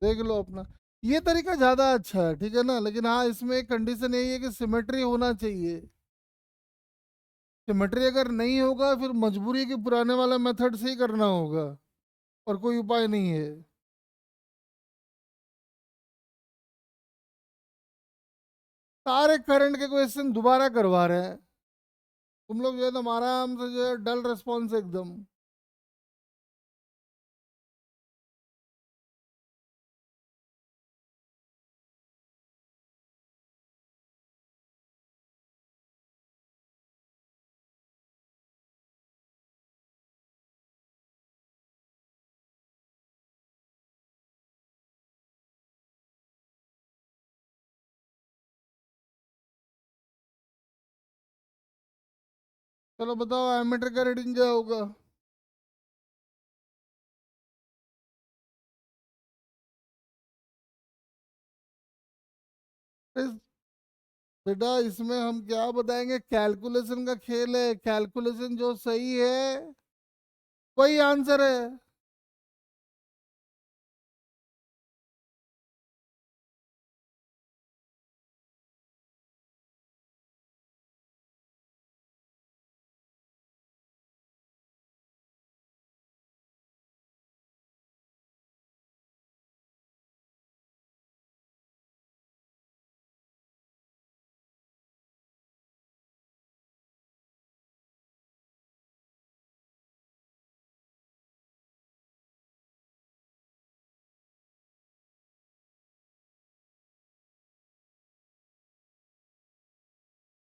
Speaker 1: देख लो अपना। ये तरीका ज्यादा अच्छा है, ठीक है ना, लेकिन हाँ इसमें एक कंडीशन यही है कि सिमेट्री होना चाहिए। सिमेट्री अगर नहीं होगा फिर मजबूरी है कि पुराने वाला मेथड से ही करना होगा, और कोई उपाय नहीं है। सारे करंट के क्वेश्चन दोबारा करवा रहे हैं। तुम लोग जो है ना आराम से जो है डल रिस्पॉन्स एकदम। चलो बताओ एमीटर का रीडिंग क्या होगा? इस बेटा इसमें हम क्या बताएंगे, कैलकुलेशन का खेल है, कैलकुलेशन जो सही है वही आंसर है।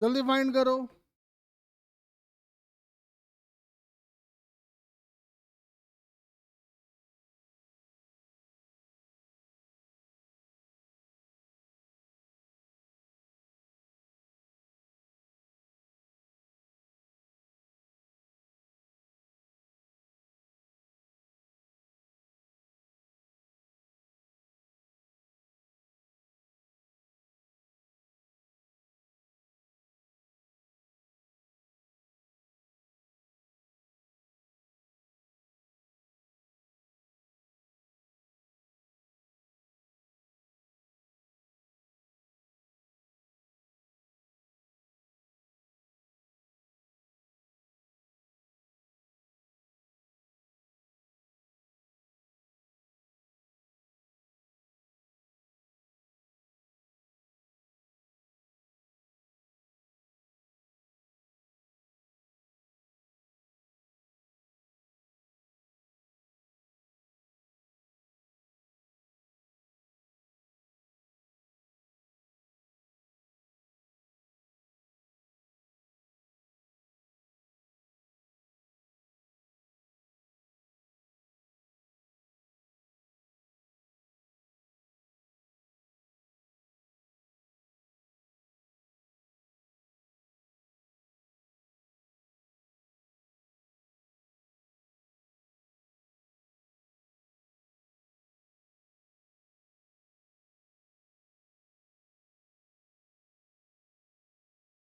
Speaker 1: जल्दी फाइंड करो।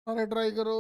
Speaker 1: अरे ट्राई करो।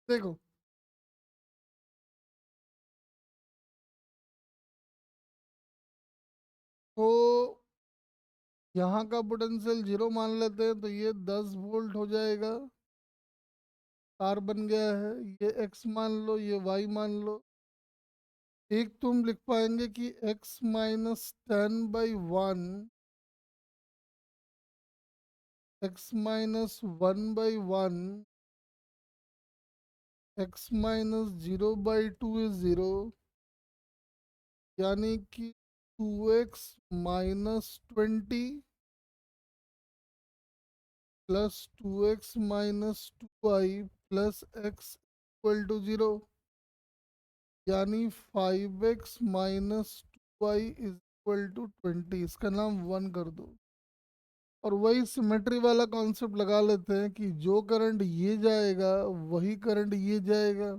Speaker 1: देखो, तो यहाँ का पोटेंशियल जीरो मान लेते हैं, तो ये 10 वोल्ट हो जाएगा। तार बन गया है। ये एक्स मान लो, ये वाई मान लो। एक तुम लिख पाएंगे कि x-10/1, x-1/1, x-0/2 इज 0, यानी कि 2x-20 plus 2x-2y plus x equal to 0, यानी 5x-2y इज इक्वल टू 20। इसका नाम 1 कर दो। और वही सिमेट्री वाला कॉन्सेप्ट लगा लेते हैं कि जो करंट ये जाएगा वही करंट ये जाएगा,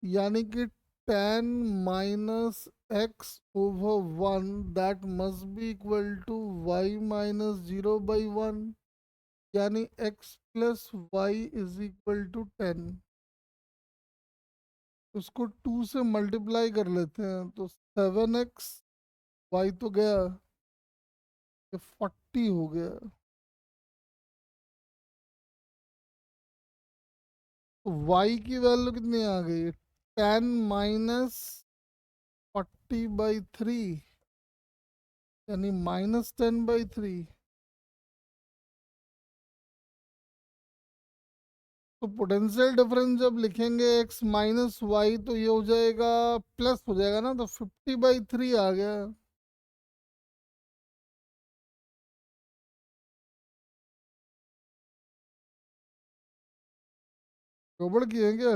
Speaker 1: यानी कि 10 - x/1 that must be equal to y-0/1, यानी x plus y is equal to 10। उसको 2 से मल्टीप्लाई कर लेते हैं, तो 7x, वाई तो गया, ये 40 हो गया। तो y की वैल्यू कितनी आ गई? 10 - 40/3, यानी -10/3। तो पोटेंशियल डिफरेंस जब लिखेंगे x माइनस वाई, तो ये हो जाएगा प्लस हो जाएगा ना, तो 50/3 आ गया। गड़बड़ किए हैं क्या?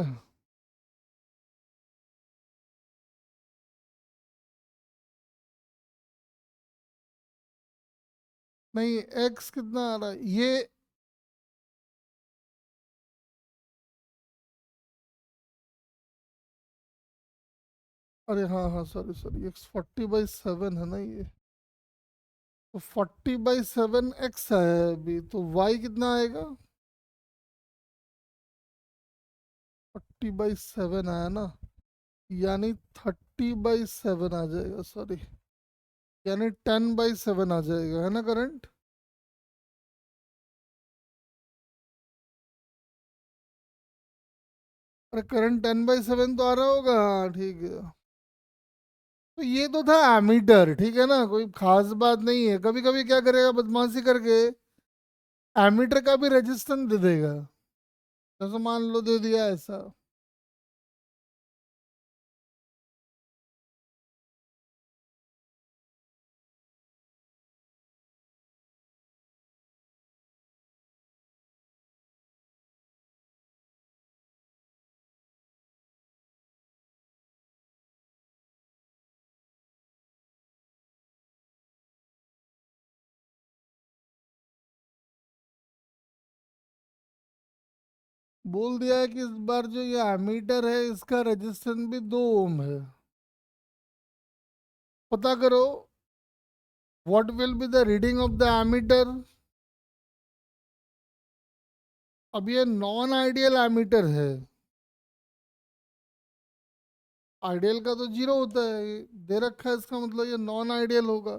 Speaker 1: नहीं, x कितना आ रहा है ये? अरे हाँ हाँ, सॉरी सॉरी, x 40/7 है ना ये। तो 40/7 x है अभी, तो y कितना आएगा? 40/7 आया ना, यानी 30/7 आ जाएगा, सॉरी, यानी 10/7 आ जाएगा, है ना करंट? अरे करंट 10/7 तो आ रहा होगा, हाँ ठीक है। तो ये तो था एमीटर, ठीक है ना, कोई खास बात नहीं है। कभी कभी क्या करेगा बदमाशी करके, एमीटर का भी रेजिस्टेंस दे देगा। जैसे मान लो दे दिया ऐसा। बोल दिया है कि इस बार जो ये एमीटर है इसका रेजिस्टेंस भी 2 ओम है। पता करो, what will be the reading of the ammeter. अब ये नॉन आइडियल एमीटर है। आइडियल का तो 0 होता है, दे रखा है, इसका मतलब ये नॉन आइडियल होगा।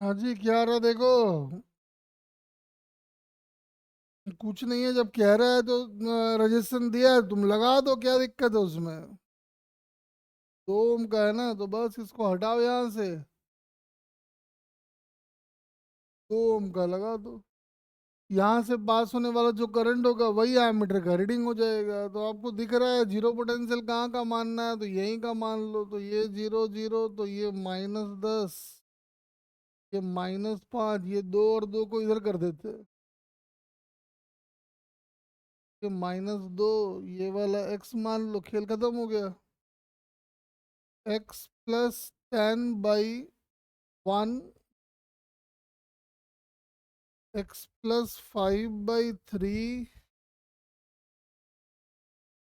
Speaker 1: हाँ जी, क्या रहा देखो। कुछ नहीं है, जब कह रहा है तो रजिस्ट्रेशन दिया है, तुम लगा दो, क्या दिक्कत है उसमें। 2 ओम का है ना, तो बस इसको हटाओ यहाँ से। 2 ओम का लगा दो। यहाँ से पास होने वाला जो करंट होगा वही एमीटर का रीडिंग हो जाएगा। तो आपको दिख रहा है जीरो पोटेंशियल कहाँ का मानना है, तो यहीं का मान लो। तो ये 0 0, तो ये -10, ये -5, ये 2 और 2 को इधर कर देते हैं। ये -2, ये वाला x मान लो, खेल खत्म हो गया। x +10/1, x +5/3,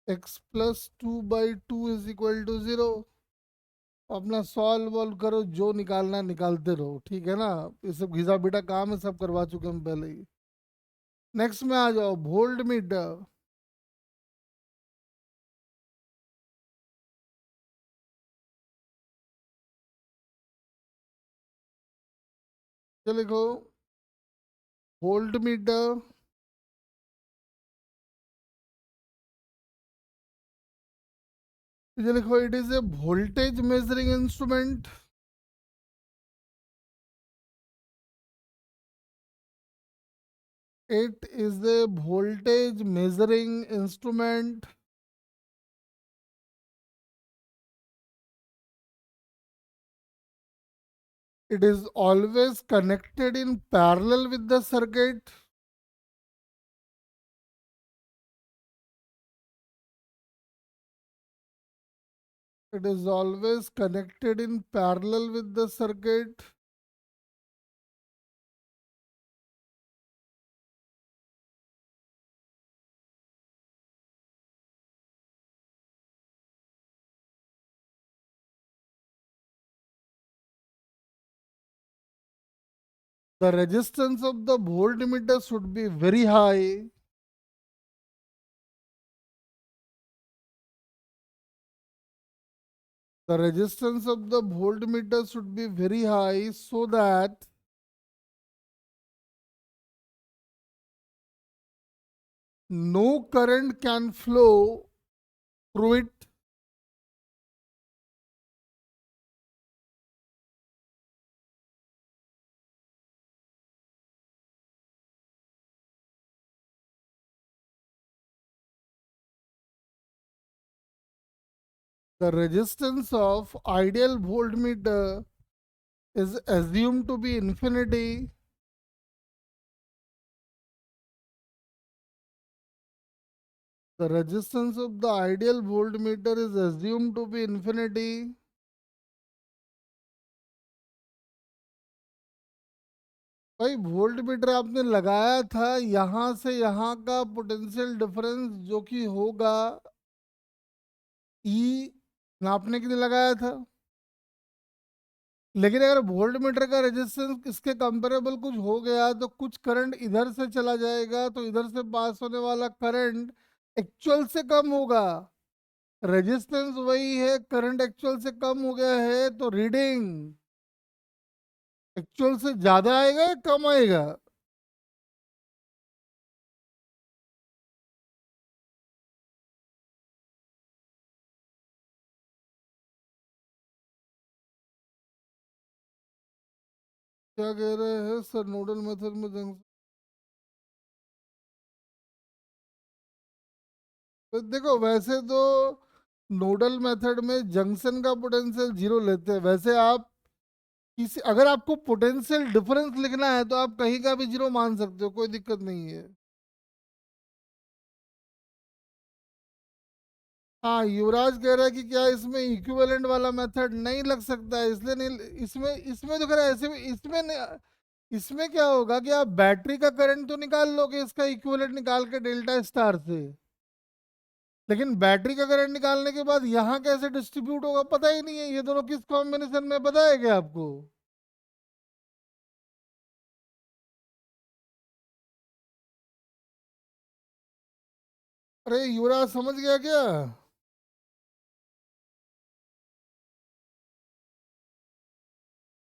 Speaker 1: x +2/2 is equal to 0। अपना सॉल्व वॉल्व करो, जो निकालना है निकालते रहो, ठीक है ना। ये सब घिसा पिटा काम है, सब करवा चुके हम पहले ही। नेक्स्ट में आ जाओ, वोल्ट मीटर। ये लिखो, वोल्ट मीटर। ये लिखो, it is a voltage measuring instrument. It is a voltage measuring instrument. It is always connected in parallel with the circuit. It is always connected in parallel with the circuit. The resistance of the voltmeter should be very high. The resistance of the voltmeter should be very high so that no current can flow through it. The resistance of ideal voltmeter is assumed to be infinity. The resistance of the ideal voltmeter is assumed to be infinity. भाई voltmeter आपने लगाया था, यहां से यहां का potential difference जो कि होगा ई, नापने के लिए लगाया था। लेकिन अगर वोल्ट मीटर का रेजिस्टेंस इसके कंपेरेबल कुछ हो गया तो कुछ करंट इधर से चला जाएगा, तो इधर से पास होने वाला करंट एक्चुअल से कम होगा। रेजिस्टेंस वही है, करंट एक्चुअल से कम हो गया है, तो रीडिंग एक्चुअल से ज्यादा आएगा या कम आएगा। क्या कह रहे हैं सर, नोडल मेथड में जंक्शन। तो देखो वैसे तो नोडल मेथड में जंक्शन का पोटेंशियल 0 लेते हैं। वैसे आप किसी, अगर आपको पोटेंशियल डिफरेंस लिखना है तो आप कहीं का भी 0 मान सकते हो, कोई दिक्कत नहीं है। हाँ, युवराज कह रहा है कि क्या इसमें इक्विवेलेंट वाला मेथड नहीं लग सकता है, इसलिए नहीं। इसमें इसमें तो खैर ऐसे भी इसमें इसमें क्या होगा कि आप बैटरी का करंट तो निकाल लोगे इसका इक्विवेलेंट निकाल के डेल्टा स्टार से, लेकिन बैटरी का करंट निकालने के बाद यहाँ कैसे डिस्ट्रीब्यूट होगा पता ही नहीं है। ये दोनों किस कॉम्बिनेशन में पता है क्या आपको। अरे युवराज समझ गया क्या।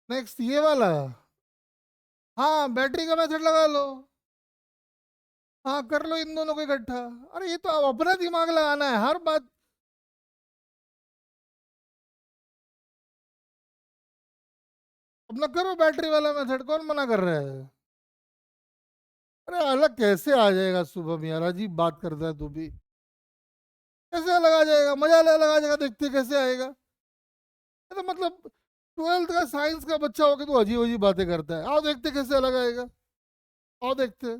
Speaker 1: नेक्स्ट ये वाला। हाँ, बैटरी का मेथड लगा लो। हाँ, कर लो इन दोनों को इकट्ठा। अरे ये तो अब अपना दिमाग लगाना है हर बात। अपना करो बैटरी वाला मेथड, कौन मना कर रहा है। अरे अलग कैसे आ जाएगा शुभम यार, अजीब बात करता है तू भी। कैसे अलग आ जाएगा, मजा अलग आ जाएगा, देखते कैसे आएगा। ये तो मतलब 12th का साइंस का बच्चा होकर तू अजीब अजीब बातें करता है। आओ देखते कैसे अलग आएगा। आओ देखते।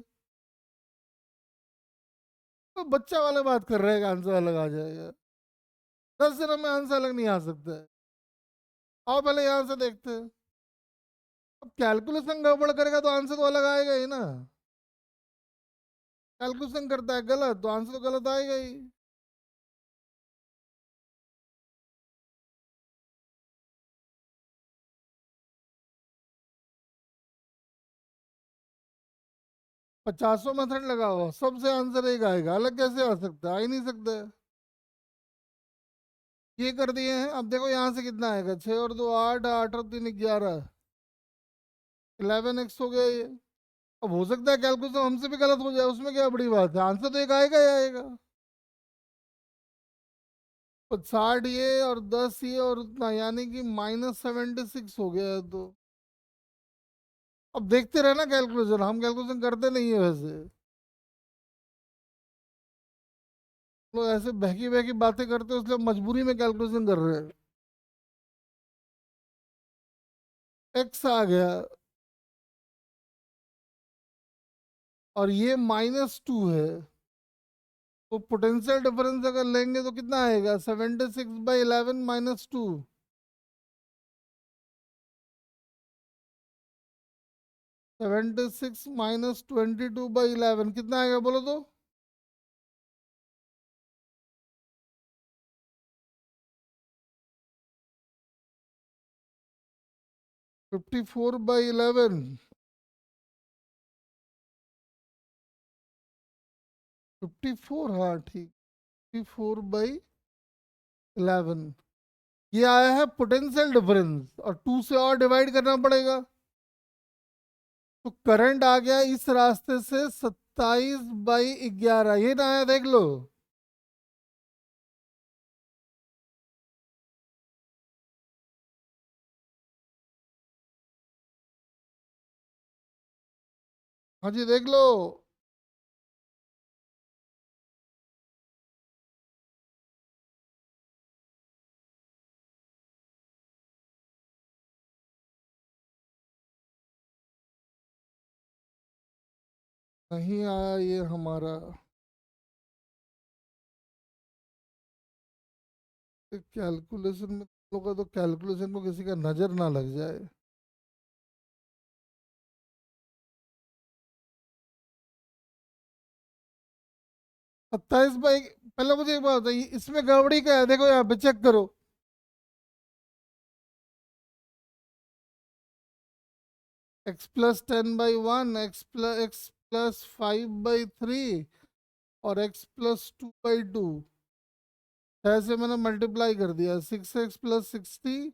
Speaker 1: तो बच्चा वाला बात कर रहे हैं कि आंसर अलग आ जाएगा। 10 दिनों में आंसर अलग नहीं आ सकता है। आओ पहले यहाँ से देखते हैं। अब कैलकुलेशन गड़बड़ करेगा तो आंसर तो अलग आएगा ही ना। कैलकुलेशन करता है गलत तो आंसर तो गलत आएगा ही। 50 मेथड लगा हुआ सबसे आंसर एक आएगा, अलग कैसे आ सकता है, आ ही नहीं सकता है। ये कर दिए हैं, अब देखो यहाँ से कितना आएगा। 6 और 2 8, 8 और 3 11। 11x हो गया ये। अब हो सकता है कैलकुलेशन हमसे भी गलत हो जाए, उसमें क्या बड़ी बात है, आंसर तो एक आएगा ही आएगा। तो 60 ये और 10 ये और उतना, यानी कि -76 हो गया है तो। अब देखते रहना कैलकुलेशन, हम कैलकुलेशन करते नहीं है वैसे। तो ऐसे बहकी बहकी बातें करते हो इसलिए मजबूरी में कैलकुलेशन कर रहे हैं। एक्स आ गया और ये -2 है। तो पोटेंशियल डिफरेंस अगर लेंगे तो कितना आएगा, 76/11 -2। 76 -22/11 कितना आएगा बोलो तो। 54/11। 54, हाँ ठीक। 54/11। ये आया है पोटेंशियल डिफरेंस और 2 से और डिवाइड करना पड़ेगा। तो करंट आ गया इस रास्ते से 27/11, ये ना आया देख लो। हाँ जी देख लो। नहीं आया ये हमारा। कैलकुलेशन में तुम लोग का तो कैलकुलेशन को किसी का नजर ना लग जाए। 27 बाई, पहले मुझे एक बात बताइए इसमें गड़बड़ी क्या है, देखो यहाँ पे चेक करो। x+10/1, x+5/3 और x+2/2। ऐसे मैंने मल्टीप्लाई कर दिया। 6x+60,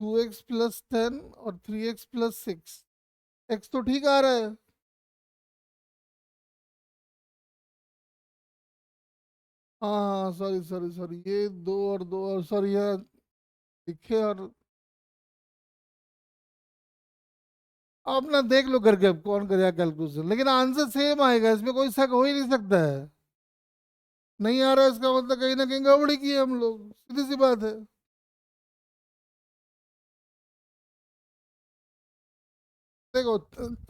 Speaker 1: 2x+10 और 3x+6। एक्स तो ठीक आ रहा है। हाँ सॉरी सॉरी सॉरी, ये 2 और 2 और सॉरी यार, लिखे और। आप ना देख लो करके अब कौन करेगा कैलकुलेशन, लेकिन आंसर सेम आएगा, इसमें कोई शक हो ही नहीं सकता है। नहीं आ रहा है इसका मतलब कहीं ना कहीं गड़बड़ी की है हम लोग, सीधी सी बात है। देखो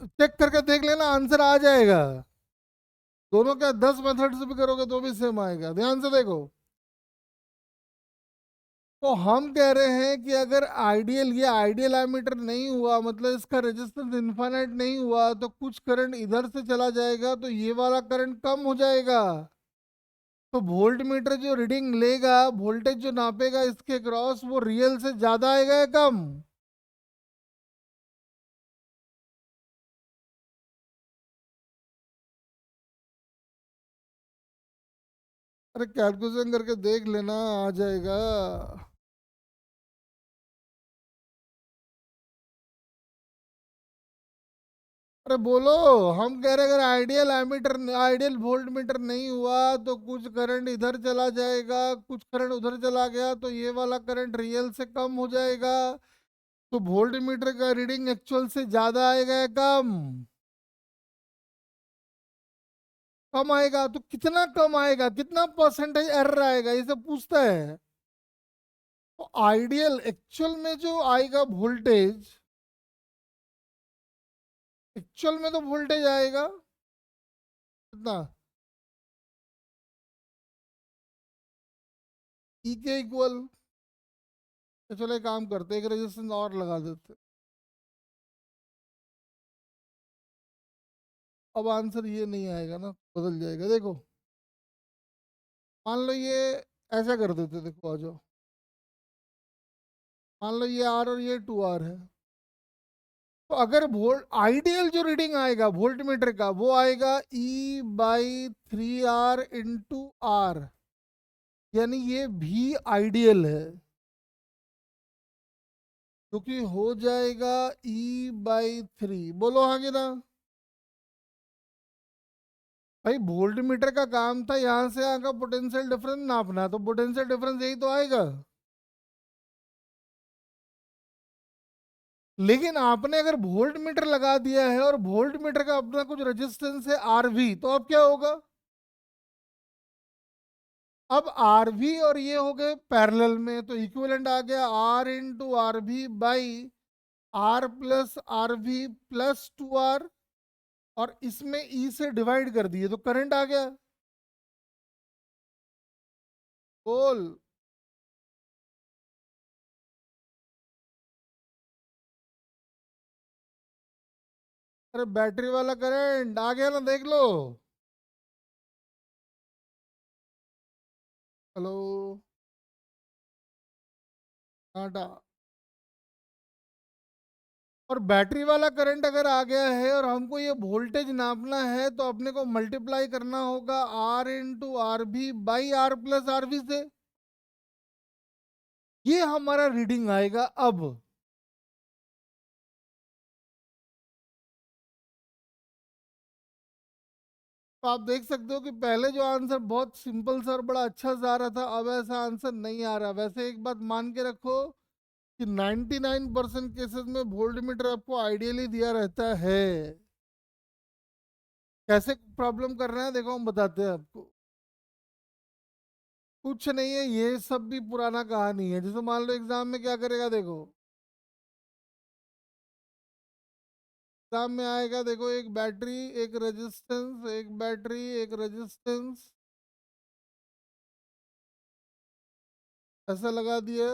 Speaker 1: चेक करके देख लेना, आंसर आ जाएगा। दोनों क्या 10 मेथड से भी करोगे तो भी सेम आएगा, ध्यान से देखो। तो हम कह रहे हैं कि अगर आइडियल, ये आइडियल एमीटर नहीं हुआ मतलब इसका रेजिस्टेंस इनफाइनाइट नहीं हुआ, तो कुछ करंट इधर से चला जाएगा तो ये वाला करंट कम हो जाएगा। तो वोल्ट मीटर जो रीडिंग लेगा, वोल्टेज जो नापेगा इसके क्रॉस, वो रियल से ज्यादा आएगा या कम। अरे कैलकुलेशन करके देख लेना, आ जाएगा। अरे बोलो। हम कह रहे अगर ideal ammeter, ideal voltmeter नहीं हुआ तो कुछ करंट इधर चला जाएगा, कुछ करंट उधर चला गया तो ये वाला करंट रियल से कम हो जाएगा। तो वोल्ट मीटर का रीडिंग एक्चुअल से ज्यादा आएगा या कम? कम आएगा। तो कितना कम आएगा, कितना परसेंटेज एरर आएगा, ये सब पूछता है। तो आइडियल एक्चुअल में जो आएगा वोल्टेज, एक्चुअल में तो वोल्टेज आएगा कितना, ई के इक्वल। तो चलो एक काम करते हैं, एक रेजिस्टेंस और लगा देते हैं। अब आंसर ये नहीं आएगा ना, बदल जाएगा देखो। मान लो ये ऐसा कर देते, देखो आ जाओ। मान लो ये आर और ये टू आर है। तो अगर वोल्ट आइडियल जो रीडिंग आएगा वोल्ट मीटर का वो आएगा E/3R × यानी ये भी आइडियल है, क्योंकि हो जाएगा E/3। बोलो हाँ कि ना? भाई वोल्ट मीटर का काम था यहाँ से यहाँ का पोटेंशियल डिफरेंस नापना, तो पोटेंशियल डिफरेंस यही तो आएगा। लेकिन आपने अगर वोल्ट मीटर लगा दिया है और वोल्ट मीटर का अपना कुछ रेजिस्टेंस है आरवी, तो अब क्या होगा? अब आरवी और ये हो गए पैरेलल में, तो इक्विवेलेंट आ गया R × RV R + RV + 2R। और इसमें ई से डिवाइड कर दिए तो करंट आ गया। बोल। अरे बैटरी वाला करंट आ गया ना, देख लो। हेलो। टाटा। और बैटरी वाला करंट अगर आ गया है और हमको ये वोल्टेज नापना है तो अपने को मल्टीप्लाई करना होगा R × RV/R + RV से। ये हमारा रीडिंग आएगा अब। तो आप देख सकते हो कि पहले जो आंसर बहुत सिंपल सा और बड़ा अच्छा सा आ रहा था, अब ऐसा आंसर नहीं आ रहा। वैसे एक बात मान के रखो कि 99% केसेस में वोल्ट मीटर आपको आइडियली दिया रहता है। कैसे प्रॉब्लम कर रहे हैं देखो, हम बताते हैं आपको। कुछ नहीं है, ये सब भी पुराना कहानी है। जैसे मान लो एग्जाम में क्या करेगा देखो। एग्जाम में आएगा देखो, एक बैटरी, एक रेजिस्टेंस, एक बैटरी, एक रेजिस्टेंस, ऐसा लगा दिया।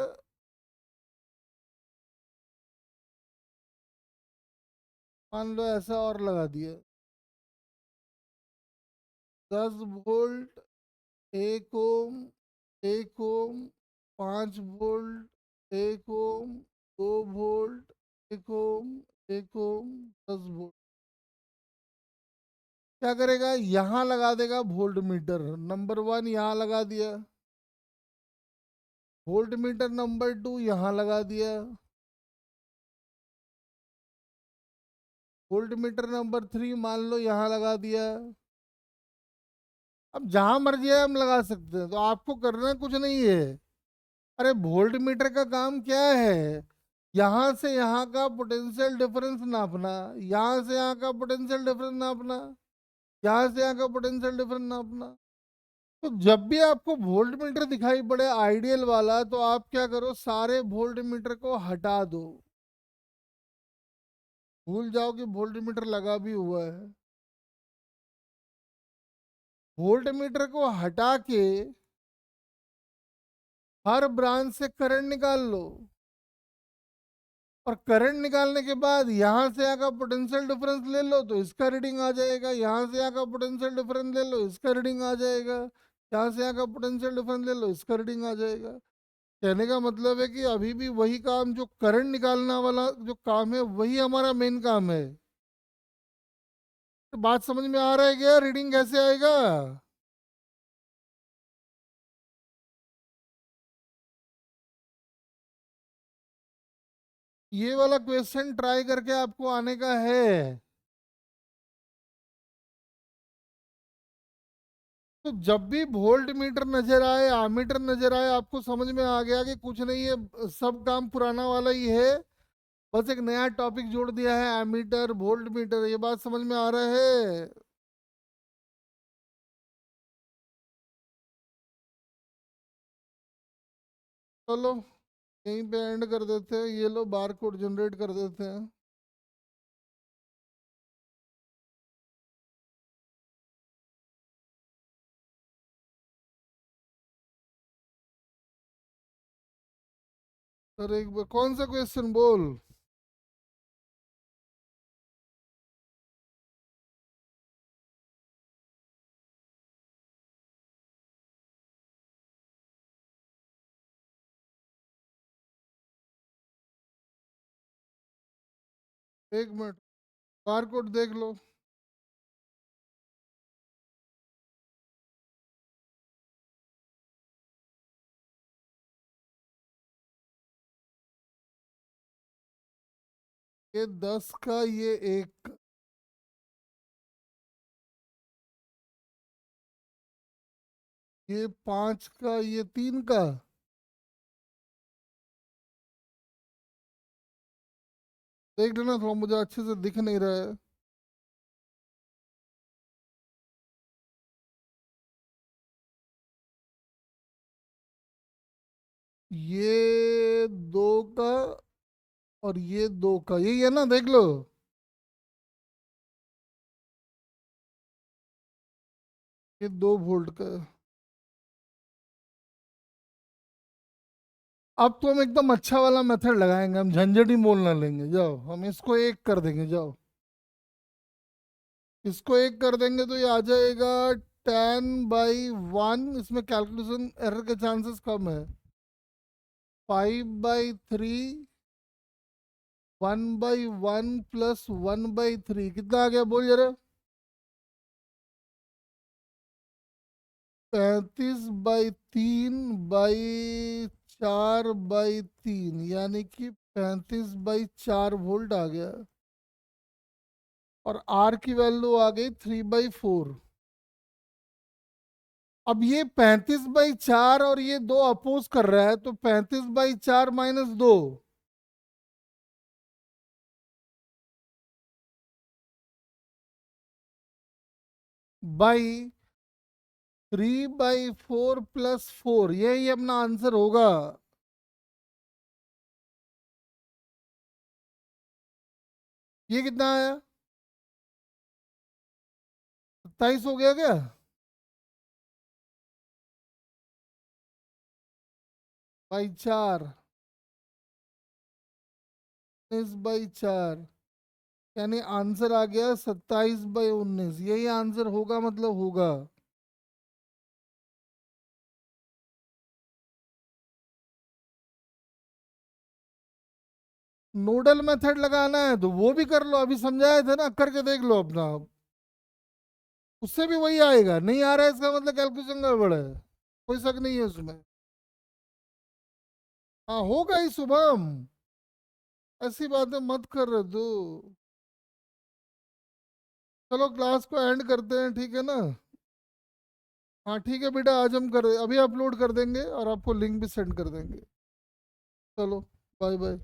Speaker 1: मान लो ऐसा और लगा दिया। 10 वोल्ट, 1 ओम, 1 ओम, 5 वोल्ट, 1 ओम, 2 वोल्ट, 1 ओम, 1 ओम, 10 वोल्ट। क्या करेगा, यहां लगा देगा वोल्ट मीटर नंबर 1, यहां लगा दिया। वोल्ट मीटर नंबर 2 यहां लगा दिया। वोल्ट मीटर नंबर 3 मान लो यहां लगा दिया। अब जहां मर्जी है हम लगा सकते हैं, तो आपको करना कुछ नहीं है। अरे वोल्ट मीटर का काम क्या है? यहां से यहाँ का पोटेंशियल डिफरेंस नापना, यहाँ से यहाँ का पोटेंशियल डिफरेंस नापना, यहाँ से यहाँ का पोटेंशियल डिफरेंस नापना। तो जब भी आपको वोल्ट मीटर दिखाई पड़े आइडियल वाला, तो आप क्या करो, सारे वोल्ट मीटर को हटा दो। भूल जाओ कि वोल्ट मीटर लगा भी हुआ है। वोल्ट मीटर को हटा के हर ब्रांच से करंट निकाल लो। और करंट निकालने के बाद यहाँ से यहाँ का पोटेंशियल डिफरेंस ले लो तो इसका रीडिंग आ जाएगा। यहाँ से यहाँ का पोटेंशियल डिफरेंस ले लो, इसका रीडिंग आ जाएगा। यहाँ से यहाँ का पोटेंशियल डिफरेंस ले लो, इसका रीडिंग आ जाएगा। कहने का मतलब है कि अभी भी वही काम, जो करंट निकालना वाला जो काम है वही हमारा मेन काम है। तो बात समझ में आ रहा है क्या, रीडिंग कैसे आएगा? ये वाला क्वेश्चन ट्राई करके आपको आने का है। तो जब भी वोल्ट मीटर नजर आए, आमीटर नजर आए, आपको समझ में आ गया कि कुछ नहीं है, सब काम पुराना वाला ही है। बस एक नया टॉपिक जोड़ दिया है, एमीटर वोल्ट मीटर। ये बात समझ में आ रहा है? चलो यहीं पे एंड कर देते हैं। ये लो बार कोड जनरेट कर देते हैं। सर एक बार कौन सा क्वेश्चन बोल। एक मिनट, बार कोड देख लो। ये 10 का, ये एक, ये 5 का, ये 3 का। देख लेना थोड़ा, मुझे अच्छे से दिख नहीं रहा है। ये 2 का और ये 2 का, यही है ना, देख लो। ये 2 वोल्ट का है। अब तो हम एकदम अच्छा वाला मेथड लगाएंगे, हम झंझट ही मोल ना लेंगे। जाओ हम इसको एक कर देंगे, जाओ इसको एक कर देंगे तो ये आ जाएगा 10/1। इसमें कैलकुलेशन एरर के चांसेस कम है। 5/3, 1/1 प्लस 1/3 कितना आ गया बोल जरा। 35/3/4/3, यानी कि 35/4 वोल्ट आ गया। और आर की वैल्यू आ गई 3/4। अब ये 35/4 और ये दो अपोज कर रहा है, तो 35/4 - 2 बाई 3/4 + 4, यही अपना आंसर होगा। ये कितना आया? 27 हो गया क्या? बाई 4, 19/4, यानी आंसर आ गया 27/19। यही आंसर होगा, मतलब होगा। नोडल मेथड लगाना है तो वो भी कर लो, अभी समझाए थे ना, करके देख लो अपना। उससे भी वही आएगा। नहीं आ रहा है इसका मतलब कैलकुलेशन गड़बड़ है, कोई शक नहीं है उसमें। हाँ होगा ही शुभम, ऐसी बातें मत कर रहे तू। चलो क्लास को एंड करते हैं, ठीक है ना। हाँ ठीक है बेटा, आज हम कर अभी अपलोड कर देंगे और आपको लिंक भी सेंड कर देंगे। चलो बाय बाय।